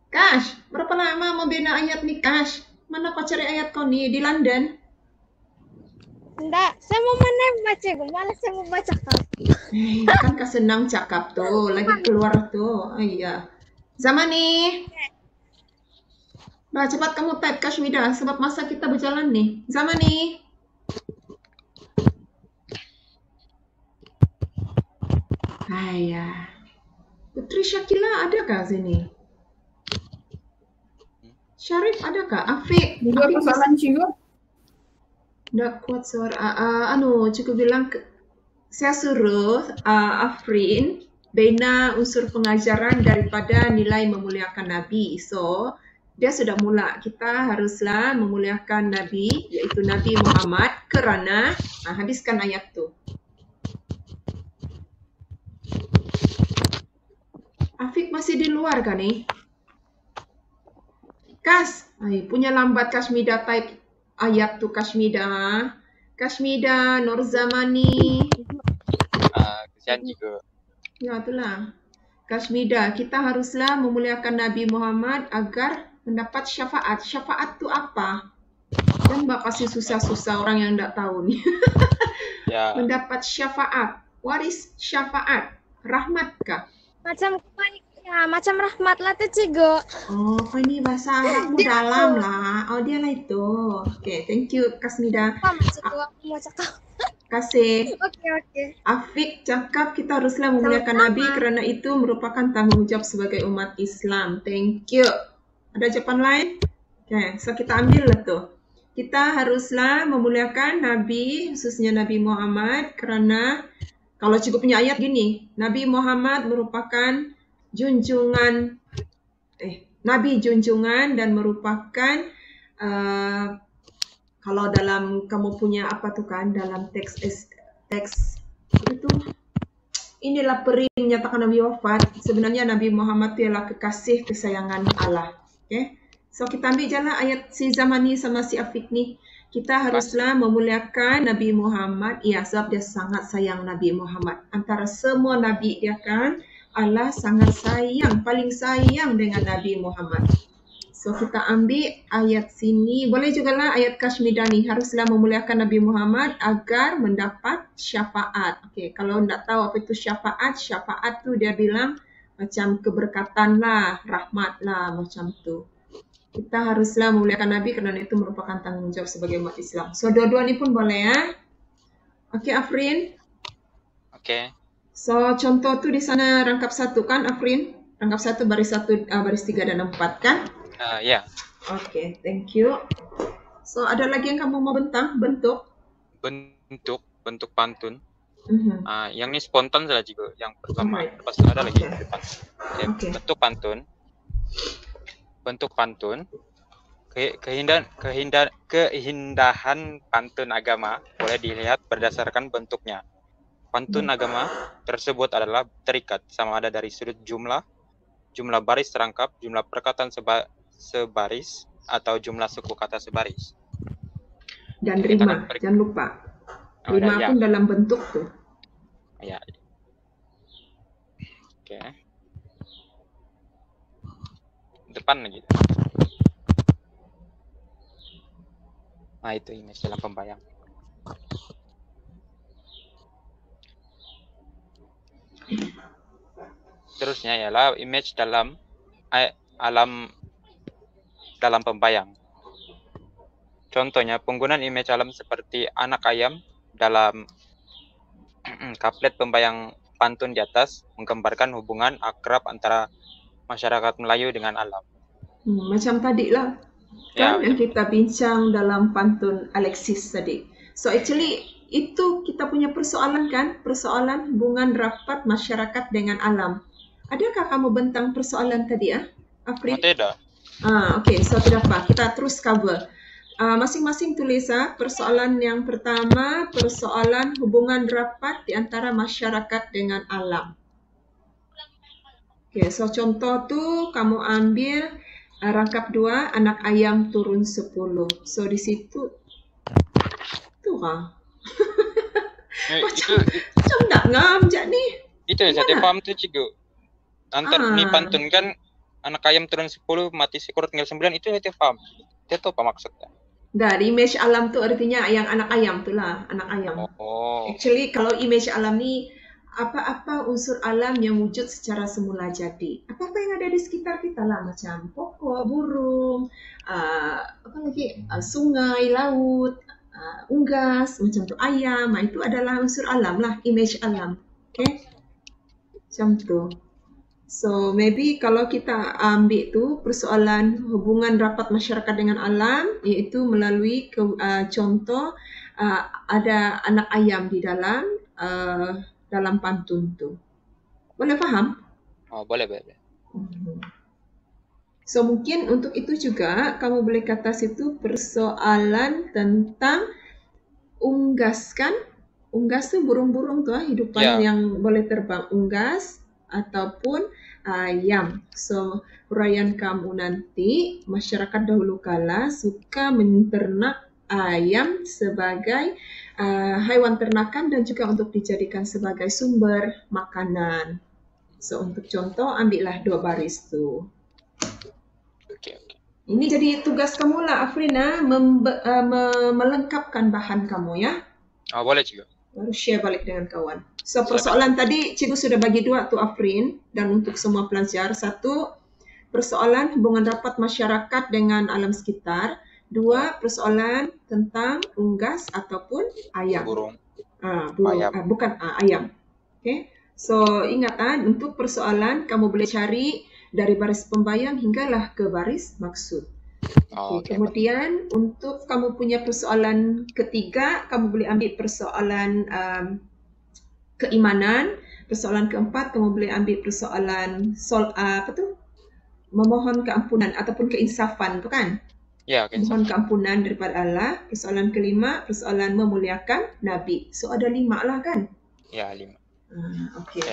Kash, berapa lama mau bina ayat nih, Kash? Mana kau cari ayat kau nih? Di London? Enggak, saya mau menembak, Cikgu. Malah saya mau baca kau. Kan kau senang cakap tuh. Lagi keluar tuh. Iya. Zamani. Bah, cepat kamu type Kashmida. Sebab masa kita berjalan nih. Zamani. Ayah. Putri Syakila adakah sini? Syarif adakah? Afik. Juga persoalan Cikgu. Nggak kuat suara. Cikgu bilang saya suruh Afrin bina unsur pengajaran daripada nilai memuliakan Nabi. So, dia sudah mula. Kita haruslah memuliakan Nabi, yaitu Nabi Muhammad kerana habiskan ayat tu. Afik masih di luar kan nih? Kas, punya lambat Kashmida type ayat tu Kashmida. Nur Zamani. Kesian juga. Ya, itulah. Kashmida, kita haruslah memuliakan Nabi Muhammad agar mendapat syafaat. Syafaat tu apa? Dan mbak kasih susah-susah orang yang tak tahu nih. Ya. Mendapat syafaat. What is syafaat? Rahmat kah? Macam rahmat lah tuh, Cikgu. Oh, kau ini bahasa Arabmu dalam lah. Oh, dia lah itu. Oke, thank you, Kashmida. Cikgu, aku mau cakap. Kasih. Oke. Afik cakap kita haruslah memuliakan Nabi kerana itu merupakan tanggung jawab sebagai umat Islam. Thank you. Ada jawapan lain? Oke, so kita ambil lah tuh. Kita haruslah memuliakan Nabi, khususnya Nabi Muhammad kerana kalau cikgu punya ayat gini, Nabi Muhammad merupakan Nabi junjungan dan merupakan kalau dalam kamu punya apa tuh kan dalam teks itu inilah peri menyatakan Nabi wafat. Sebenarnya Nabi Muhammad ialah kekasih kesayangan Allah. Okay? So kita ambil jalan ayat si Zamani sama si Afik nih. Kita haruslah memuliakan Nabi Muhammad. Ya, sebab dia sangat sayang Nabi Muhammad. Antara semua Nabi dia kan, Allah sangat sayang, paling sayang dengan Nabi Muhammad. So kita ambil ayat sini. Boleh juga lah ayat Kashmida ni. Haruslah memuliakan Nabi Muhammad agar mendapat syafaat. Okay, kalau tak tahu apa itu syafaat, syafaat tu dia bilang macam keberkatan lah, rahmat lah, macam tu. Kita haruslah memuliakan Nabi kerana itu merupakan tanggung jawab sebagai umat Islam. So dua-dua ni pun boleh ya. Okay, Afrin. Okay. So contoh tu di sana rangkap 1 kan, Afrin? Rangkap 1 baris 3 dan 4 kan? Ya. Okay, thank you. So ada lagi yang kamu mau bentuk? Bentuk pantun. Yang ini spontan saja juga. Yang pertama, lepas ada lagi yang depan. Okay. Bentuk pantun. Keindahan pantun agama boleh dilihat berdasarkan bentuknya. Pantun agama tersebut adalah terikat sama ada dari sudut jumlah, jumlah baris terangkap, jumlah perkataan sebaris, atau jumlah suku kata sebaris. Dan Kita rima, akan jangan lupa. Oh, Rima ya. pun dalam bentuk tuh. Ya. Oke. Depan lagi. Nah, itu image dalam pembayang. Terusnya ialah image dalam alam dalam pembayang. Contohnya penggunaan image alam seperti anak ayam dalam kaplet pembayang pantun di atas menggambarkan hubungan akrab antara masyarakat Melayu dengan alam. Macam tadi lah, Ya, kan yang kita bincang dalam pantun Alexis tadi. So actually itu kita punya persoalan kan, persoalan hubungan rapat masyarakat dengan alam. Adakah kamu bentang persoalan tadi Afri? Tidak. Okay, so tidak apa, kita terus cover. Masing-masing tulis persoalan yang pertama, persoalan hubungan rapat di antara masyarakat dengan alam. Okay, so contoh tu kamu ambil rangkap 2, anak ayam turun 10. So di situ tu macam nak ngam jak ni. Itu yang saya faham tu cikgu. Antar ni pantun kan anak ayam turun 10 mati seekor tinggal 9, itu saya faham. Saya tahu apa maksudnya. Dari image alam tu artinya yang anak ayam tu lah, anak ayam. Oh. Actually kalau image alam ni apa-apa unsur alam yang wujud secara semula jadi. Apa-apa yang ada di sekitar kita lah, macam pokok, burung, apa lagi, sungai, laut, unggas, macam tu ayam. Itu adalah unsur alam lah, image alam. Okay? Macam tu. So maybe kalau kita ambil tu persoalan hubungan rapat masyarakat dengan alam, iaitu melalui contoh ada anak ayam di dalam pantun tu. Boleh faham? Oh, boleh. So mungkin untuk itu juga kamu boleh kata situ persoalan tentang unggas kan? Unggas tu burung-burung tu hidupan yang boleh terbang, unggas ataupun ayam. So huraian kamu nanti, masyarakat dahulu kala suka menternak ayam sebagai haiwan ternakan dan juga untuk dijadikan sebagai sumber makanan. So untuk contoh ambillah 2 baris tu. Okay. Ini jadi tugas kamu lah Afrina, melengkapkan bahan kamu ya. Boleh juga. Baru share balik dengan kawan. So persoalan tadi cikgu sudah bagi 2 tu Afrin, dan untuk semua pelajar. 1, persoalan hubungan rapat masyarakat dengan alam sekitar. 2, persoalan tentang unggas ataupun ayam. Burung. Ayam. Bukan ayam. Okay. So ingat untuk persoalan kamu boleh cari dari baris pembayang hinggalah ke baris maksud. Okay. Kemudian untuk kamu punya persoalan ketiga, kamu boleh ambil persoalan keimanan. Persoalan keempat, kamu boleh ambil persoalan memohon keampunan ataupun keinsafan tu kan? Ya, memohon keampunan daripada Allah. Persoalan kelima, persoalan memuliakan Nabi. So ada 5 lah kan? Ya, 5. Okay.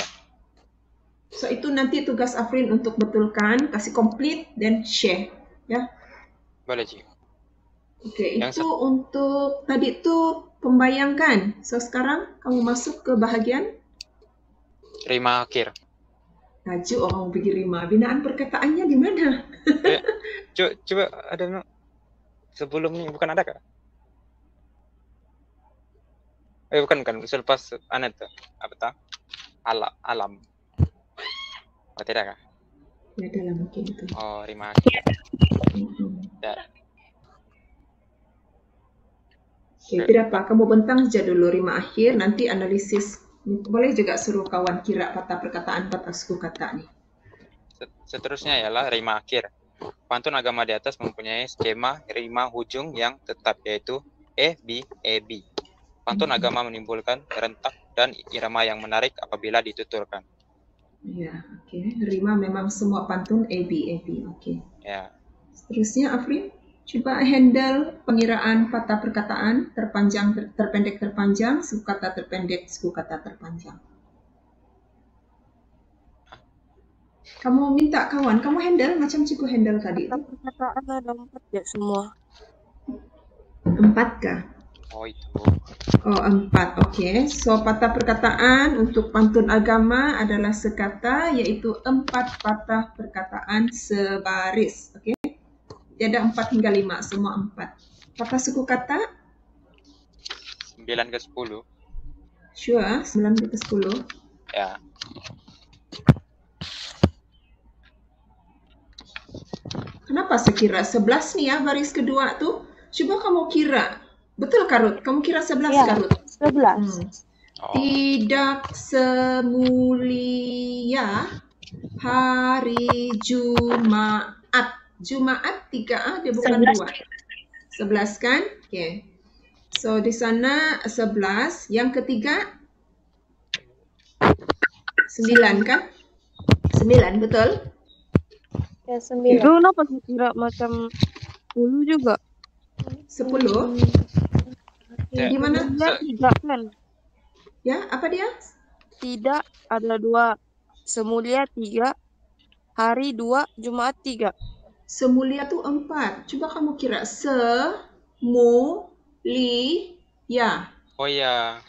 So itu nanti tugas Afrin untuk betulkan, kasih complete dan share ya. Boleh Cik. Okay, itu untuk tadi tu pembayangkan. So sekarang kamu masuk ke bahagian rima akhir. Laju orang pergi rima. Binaan perkataannya di mana? Coba ada sebelum ni bukan ada kah? Bukan. Selepas anak tu apa tak? Alam. Oh tidak kah? Ya dalam mungkin itu. Oh rima akhir. Ya. Okay, tidak apa, kamu bentang saja dulu rima akhir, nanti analisis. Boleh juga suruh kawan kira patah perkataan, patah suku kata ni. Seterusnya ialah rima akhir. Pantun agama di atas mempunyai skema rima hujung yang tetap, yaitu E, B, E, B. Pantun agama menimbulkan rentak dan irama yang menarik apabila dituturkan. Ya, okey. Rima memang semua pantun A, B, A, B. Okey. Ya. Seterusnya Afrin, cuba handle pengiraan patah perkataan terpanjang, terpendek, terpanjang, suku kata terpendek, suku kata terpanjang. Kamu minta kawan, kamu handle macam cikgu handle tadi. Perkataan ada 4 ya semua. 4 kah? Oh itu. Oh, 4. Oke. So, patah perkataan untuk pantun agama adalah sekata, yaitu 4 patah perkataan sebaris. Oke. Tiada 4 hingga 5, semua 4. Patah suku kata? 9 ke 10. Sure, 9 ke 10. Ya. Kenapa saya kira 11 nih ya, baris kedua tuh? Coba kamu kira. Betul, Karut? Kamu kira 11, Ya, Karut? 11. Tidak semulia hari Jumaat. Jumaat 3A, dia bukan 2. 11 kan? Oke. So, di sana 11. Yang ketiga? 9 kan? 9, betul? Ya, Itu 9. kenapa saya kira macam 10 juga? 10? Di mana? Tidak kan? Ya, apa dia? Tidak, ada 2. Semulia 3, hari 2, Jumat 3. Semulia tuh 4. Coba kamu kira ya. Oh ya.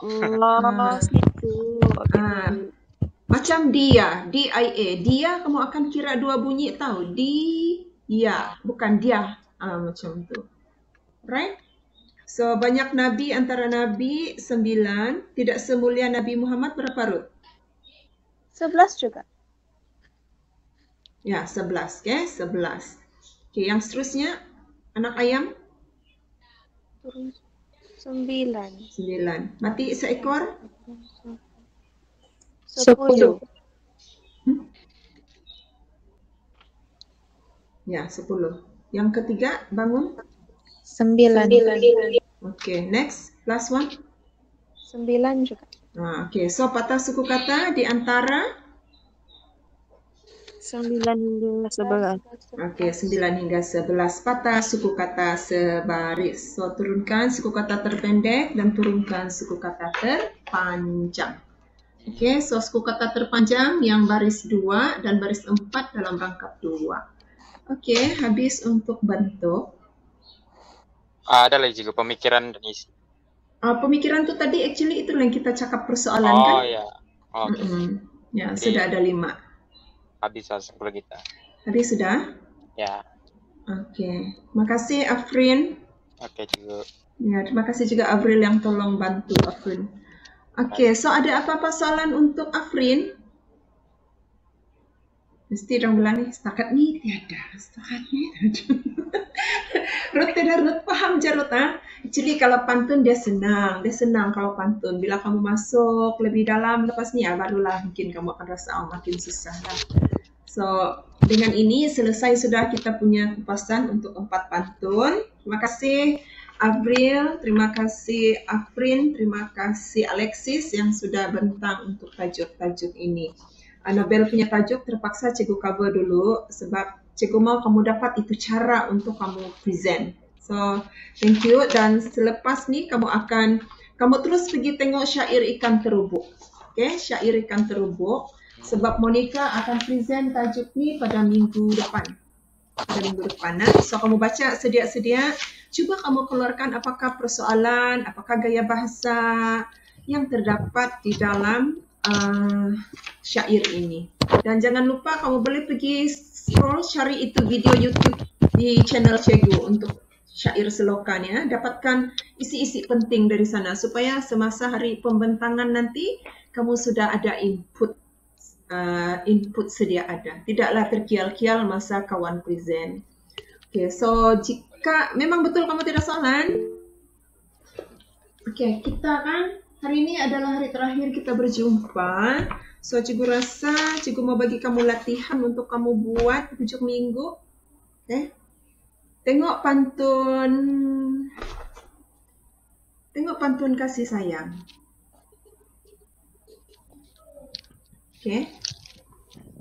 Situ. Macam dia, DIA. Dia kamu akan kira 2 bunyi tahu. Dia, bukan dia. Macam tu. Right? So, banyak nabi antara nabi 9. Tidak semulia Nabi Muhammad berapa, Ruth? 11 juga. Ya, 11. Okay, 11. Okay, yang seterusnya, anak ayam? 9. 9. Mati seekor? 10. Ya, 10. Yang ketiga, bangun? 9. Okay, next. Last one? 9 juga. Okay, so patah suku kata di antara? 9 hingga 11. Okay, 9 hingga 11 patah suku kata sebaris. So, turunkan suku kata terpendek dan turunkan suku kata terpanjang. Okay, so suku kata terpanjang yang baris 2 dan baris 4 dalam rangkap 2. Okay, habis untuk bentuk. Ada lagi juga pemikiran dan isi. Pemikiran tuh tadi actually itu yang kita cakap persoalan kan? Oh ya. Oke. Ya, sudah ada 5. Habis kalau kita. Tadi sudah? Ya. Oke. Makasih Afrin. Oke juga. Ya, terima kasih juga Avril yang tolong bantu Afrin. Oke, so ada apa-apa soalan untuk Afrin? Mesti orang bilang nih, setakat nih tiada. Setakat nih tiada. Ruth tidak Ruth paham je Ruth, ha? Actually kalau pantun dia senang kalau pantun. Bila kamu masuk lebih dalam lepas ni barulah mungkin kamu akan rasa makin susah lah. So dengan ini selesai sudah kita punya kupasan untuk 4 pantun. Terima kasih Avril, terima kasih Afrin, terima kasih Alexis yang sudah bentang untuk tajuk-tajuk ini. Nobel punya tajuk terpaksa cikgu cover dulu sebab cikgu mau kamu dapat itu cara untuk kamu present. So, thank you. Dan selepas ni kamu terus pergi tengok syair ikan terubuk. Okay, syair ikan terubuk. Sebab Monica akan present tajuk ni pada minggu depan. So, kamu baca sedia-sedia. Cuba kamu keluarkan apakah persoalan, apakah gaya bahasa yang terdapat di dalam syair ini. Dan jangan lupa kamu boleh pergi scroll cari itu video YouTube di channel Cikgu untuk syair selokan ya. Dapatkan isi-isi penting dari sana supaya semasa hari pembentangan nanti kamu sudah ada input sedia ada. Tidaklah terkial-kial masa kawan present. Okay, so jika memang betul kamu tidak soalan, okay, kita kan hari ini adalah hari terakhir kita berjumpa. So, cikgu rasa cikgu mau bagi kamu latihan untuk kamu buat 7 minggu. Okay. Tengok pantun kasih sayang. Okay.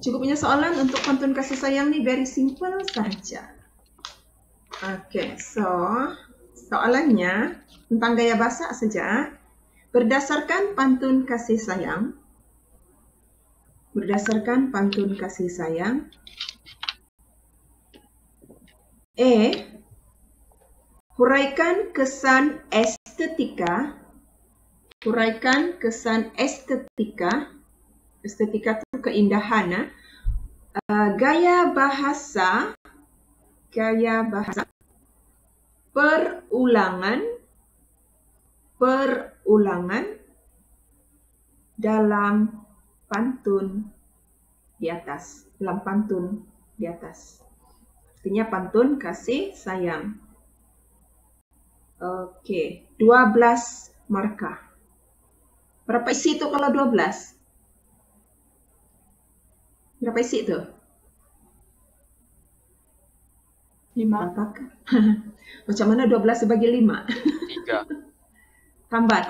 Cikgu punya soalan untuk pantun kasih sayang ni very simple saja. Okay, so soalannya tentang gaya bahasa saja. Berdasarkan pantun kasih sayang, berdasarkan pantun kasih sayang. Huraikan kesan estetika. Huraikan kesan estetika. Estetika itu keindahan. Gaya bahasa. Perulangan dalam pantun di atas. Artinya pantun kasih sayang. Oke, 12 markah. Berapa isi itu kalau 12? Berapa isi itu? 5. Macam mana 12 dibagi 5? 3. Tambah.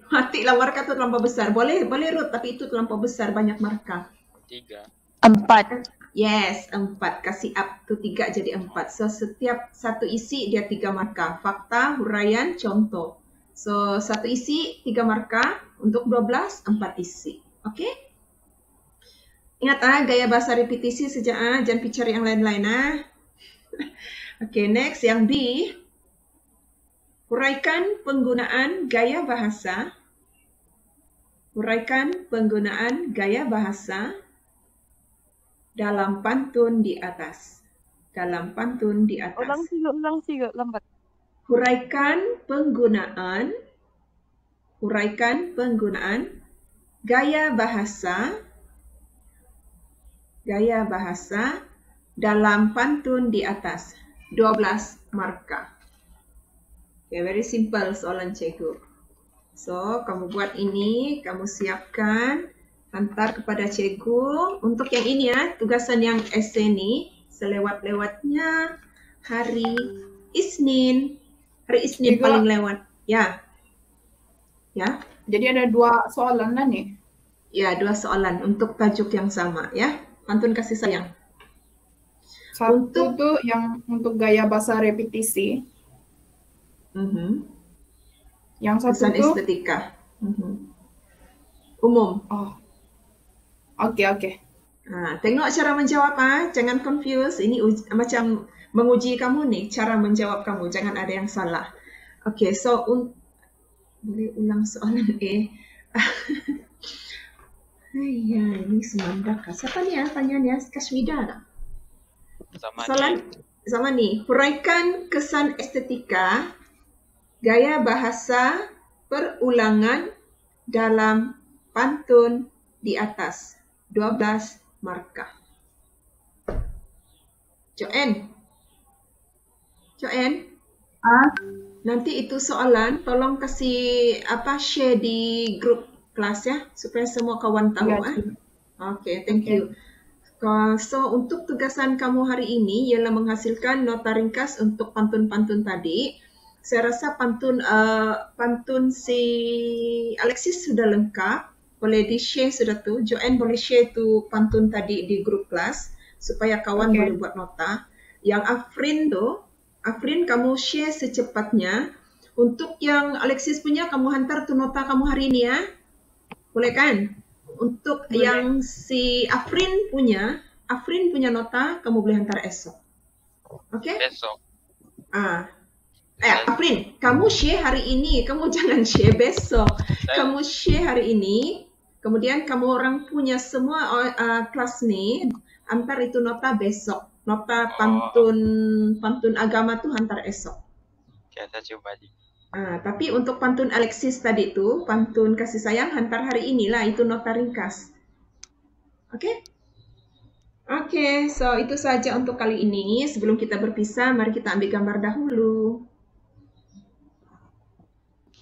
Matilah markah itu terlampau besar. Boleh Ruth, tapi itu terlampau besar, banyak markah. 3. 4. Yes, 4. Kasih up to 3 jadi 4. So, setiap satu isi dia 3 markah. Fakta, huraian, contoh. So, satu isi 3 markah. Untuk 12, 4 isi. Oke? Ingat gaya bahasa repetisi sejak jangan bicara yang lain-lain. Oke, next. Yang B. Huraikan penggunaan gaya bahasa. Huraikan penggunaan gaya bahasa dalam pantun di atas. Ulang tiga, lambat. Huraikan penggunaan gaya bahasa dalam pantun di atas. 12 markah. Okay, very simple soalan cikgu. So, kamu buat ini, kamu siapkan, hantar kepada cikgu. Untuk yang ini tugasan yang esei ini, selewat-lewatnya hari Isnin. Hari Isnin Cikgu, paling lewat. Ya. Jadi ada 2 soalan lah nih. Ya, 2 soalan untuk tajuk yang sama ya. Pantun kasih sayang. Satu tuh yang untuk gaya bahasa repetisi. Yang satu Kesan tuh estetika. Umum. Oh. Oke. Tengok cara menjawab jangan confuse. Ini macam menguji kamu nih, cara menjawab kamu. Jangan ada yang salah. Oke, so boleh ulang soalan ini semandak. Siapa nih tanya Kashmida? Sama nih. Huraikan kesan estetika gaya bahasa perulangan dalam pantun di atas. 12 markah. Joanne. Nanti itu soalan tolong kasih share di grup kelas ya supaya semua kawan tahu. Oke, thank you. So untuk tugasan kamu hari ini ialah menghasilkan nota ringkas untuk pantun-pantun tadi. Saya rasa pantun si Alexis sudah lengkap. Boleh di-share sudah tuh. Joanne boleh share tuh pantun tadi di grup kelas supaya kawan boleh buat nota. Yang Afrin kamu share secepatnya. Untuk yang Alexis punya kamu hantar tuh nota kamu hari ini ya. Boleh kan? Untuk yang si Afrin punya nota kamu boleh hantar esok. Oke? Besok. Afrin, kamu share hari ini, kamu jangan share besok. Kamu share hari ini, kemudian kamu orang punya semua kelas nih, antar itu nota besok. Nota pantun agama tuh hantar esok. Kita coba di. Tapi untuk pantun Alexis tadi tuh, pantun kasih sayang hantar hari inilah itu nota ringkas. Oke? Oke, so itu saja untuk kali ini. Sebelum kita berpisah, mari kita ambil gambar dahulu.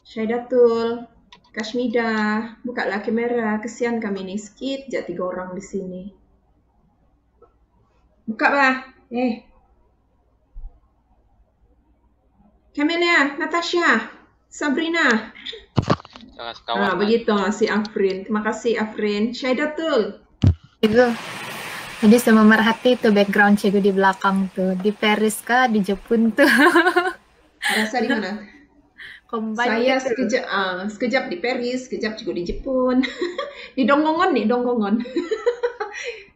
Syaidatul, Kashmida, bukalah kamera. Kesian kami nih, sikit aja 3 orang di sini. Buka bah. Camelia, Natasha, Sabrina. Begitu si Afrin. Terima kasih Afrin. Syaidatul. Cikgu, tadi saya memerhati tuh background cikgu di belakang tuh. Di Paris kah? Di Jepun tuh. Rasa di mana? Saya sekejap di Paris, sekejap juga di Jepun. Di Donggongon nih, Donggongon.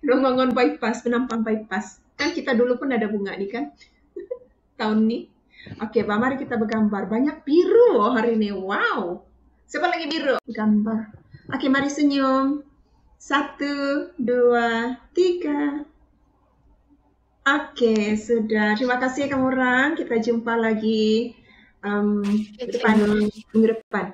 Donggongon bypass, Penampang bypass. Kan kita dulu pun ada bunga nih kan. Tahun nih. Oke, Pak, mari kita bergambar. Banyak biru hari ini. Wow. Siapa lagi biru? Gambar. Oke, mari senyum. 1, 2, 3. Oke, sudah. Terima kasih kamu orang. Kita jumpa lagi minggu depan.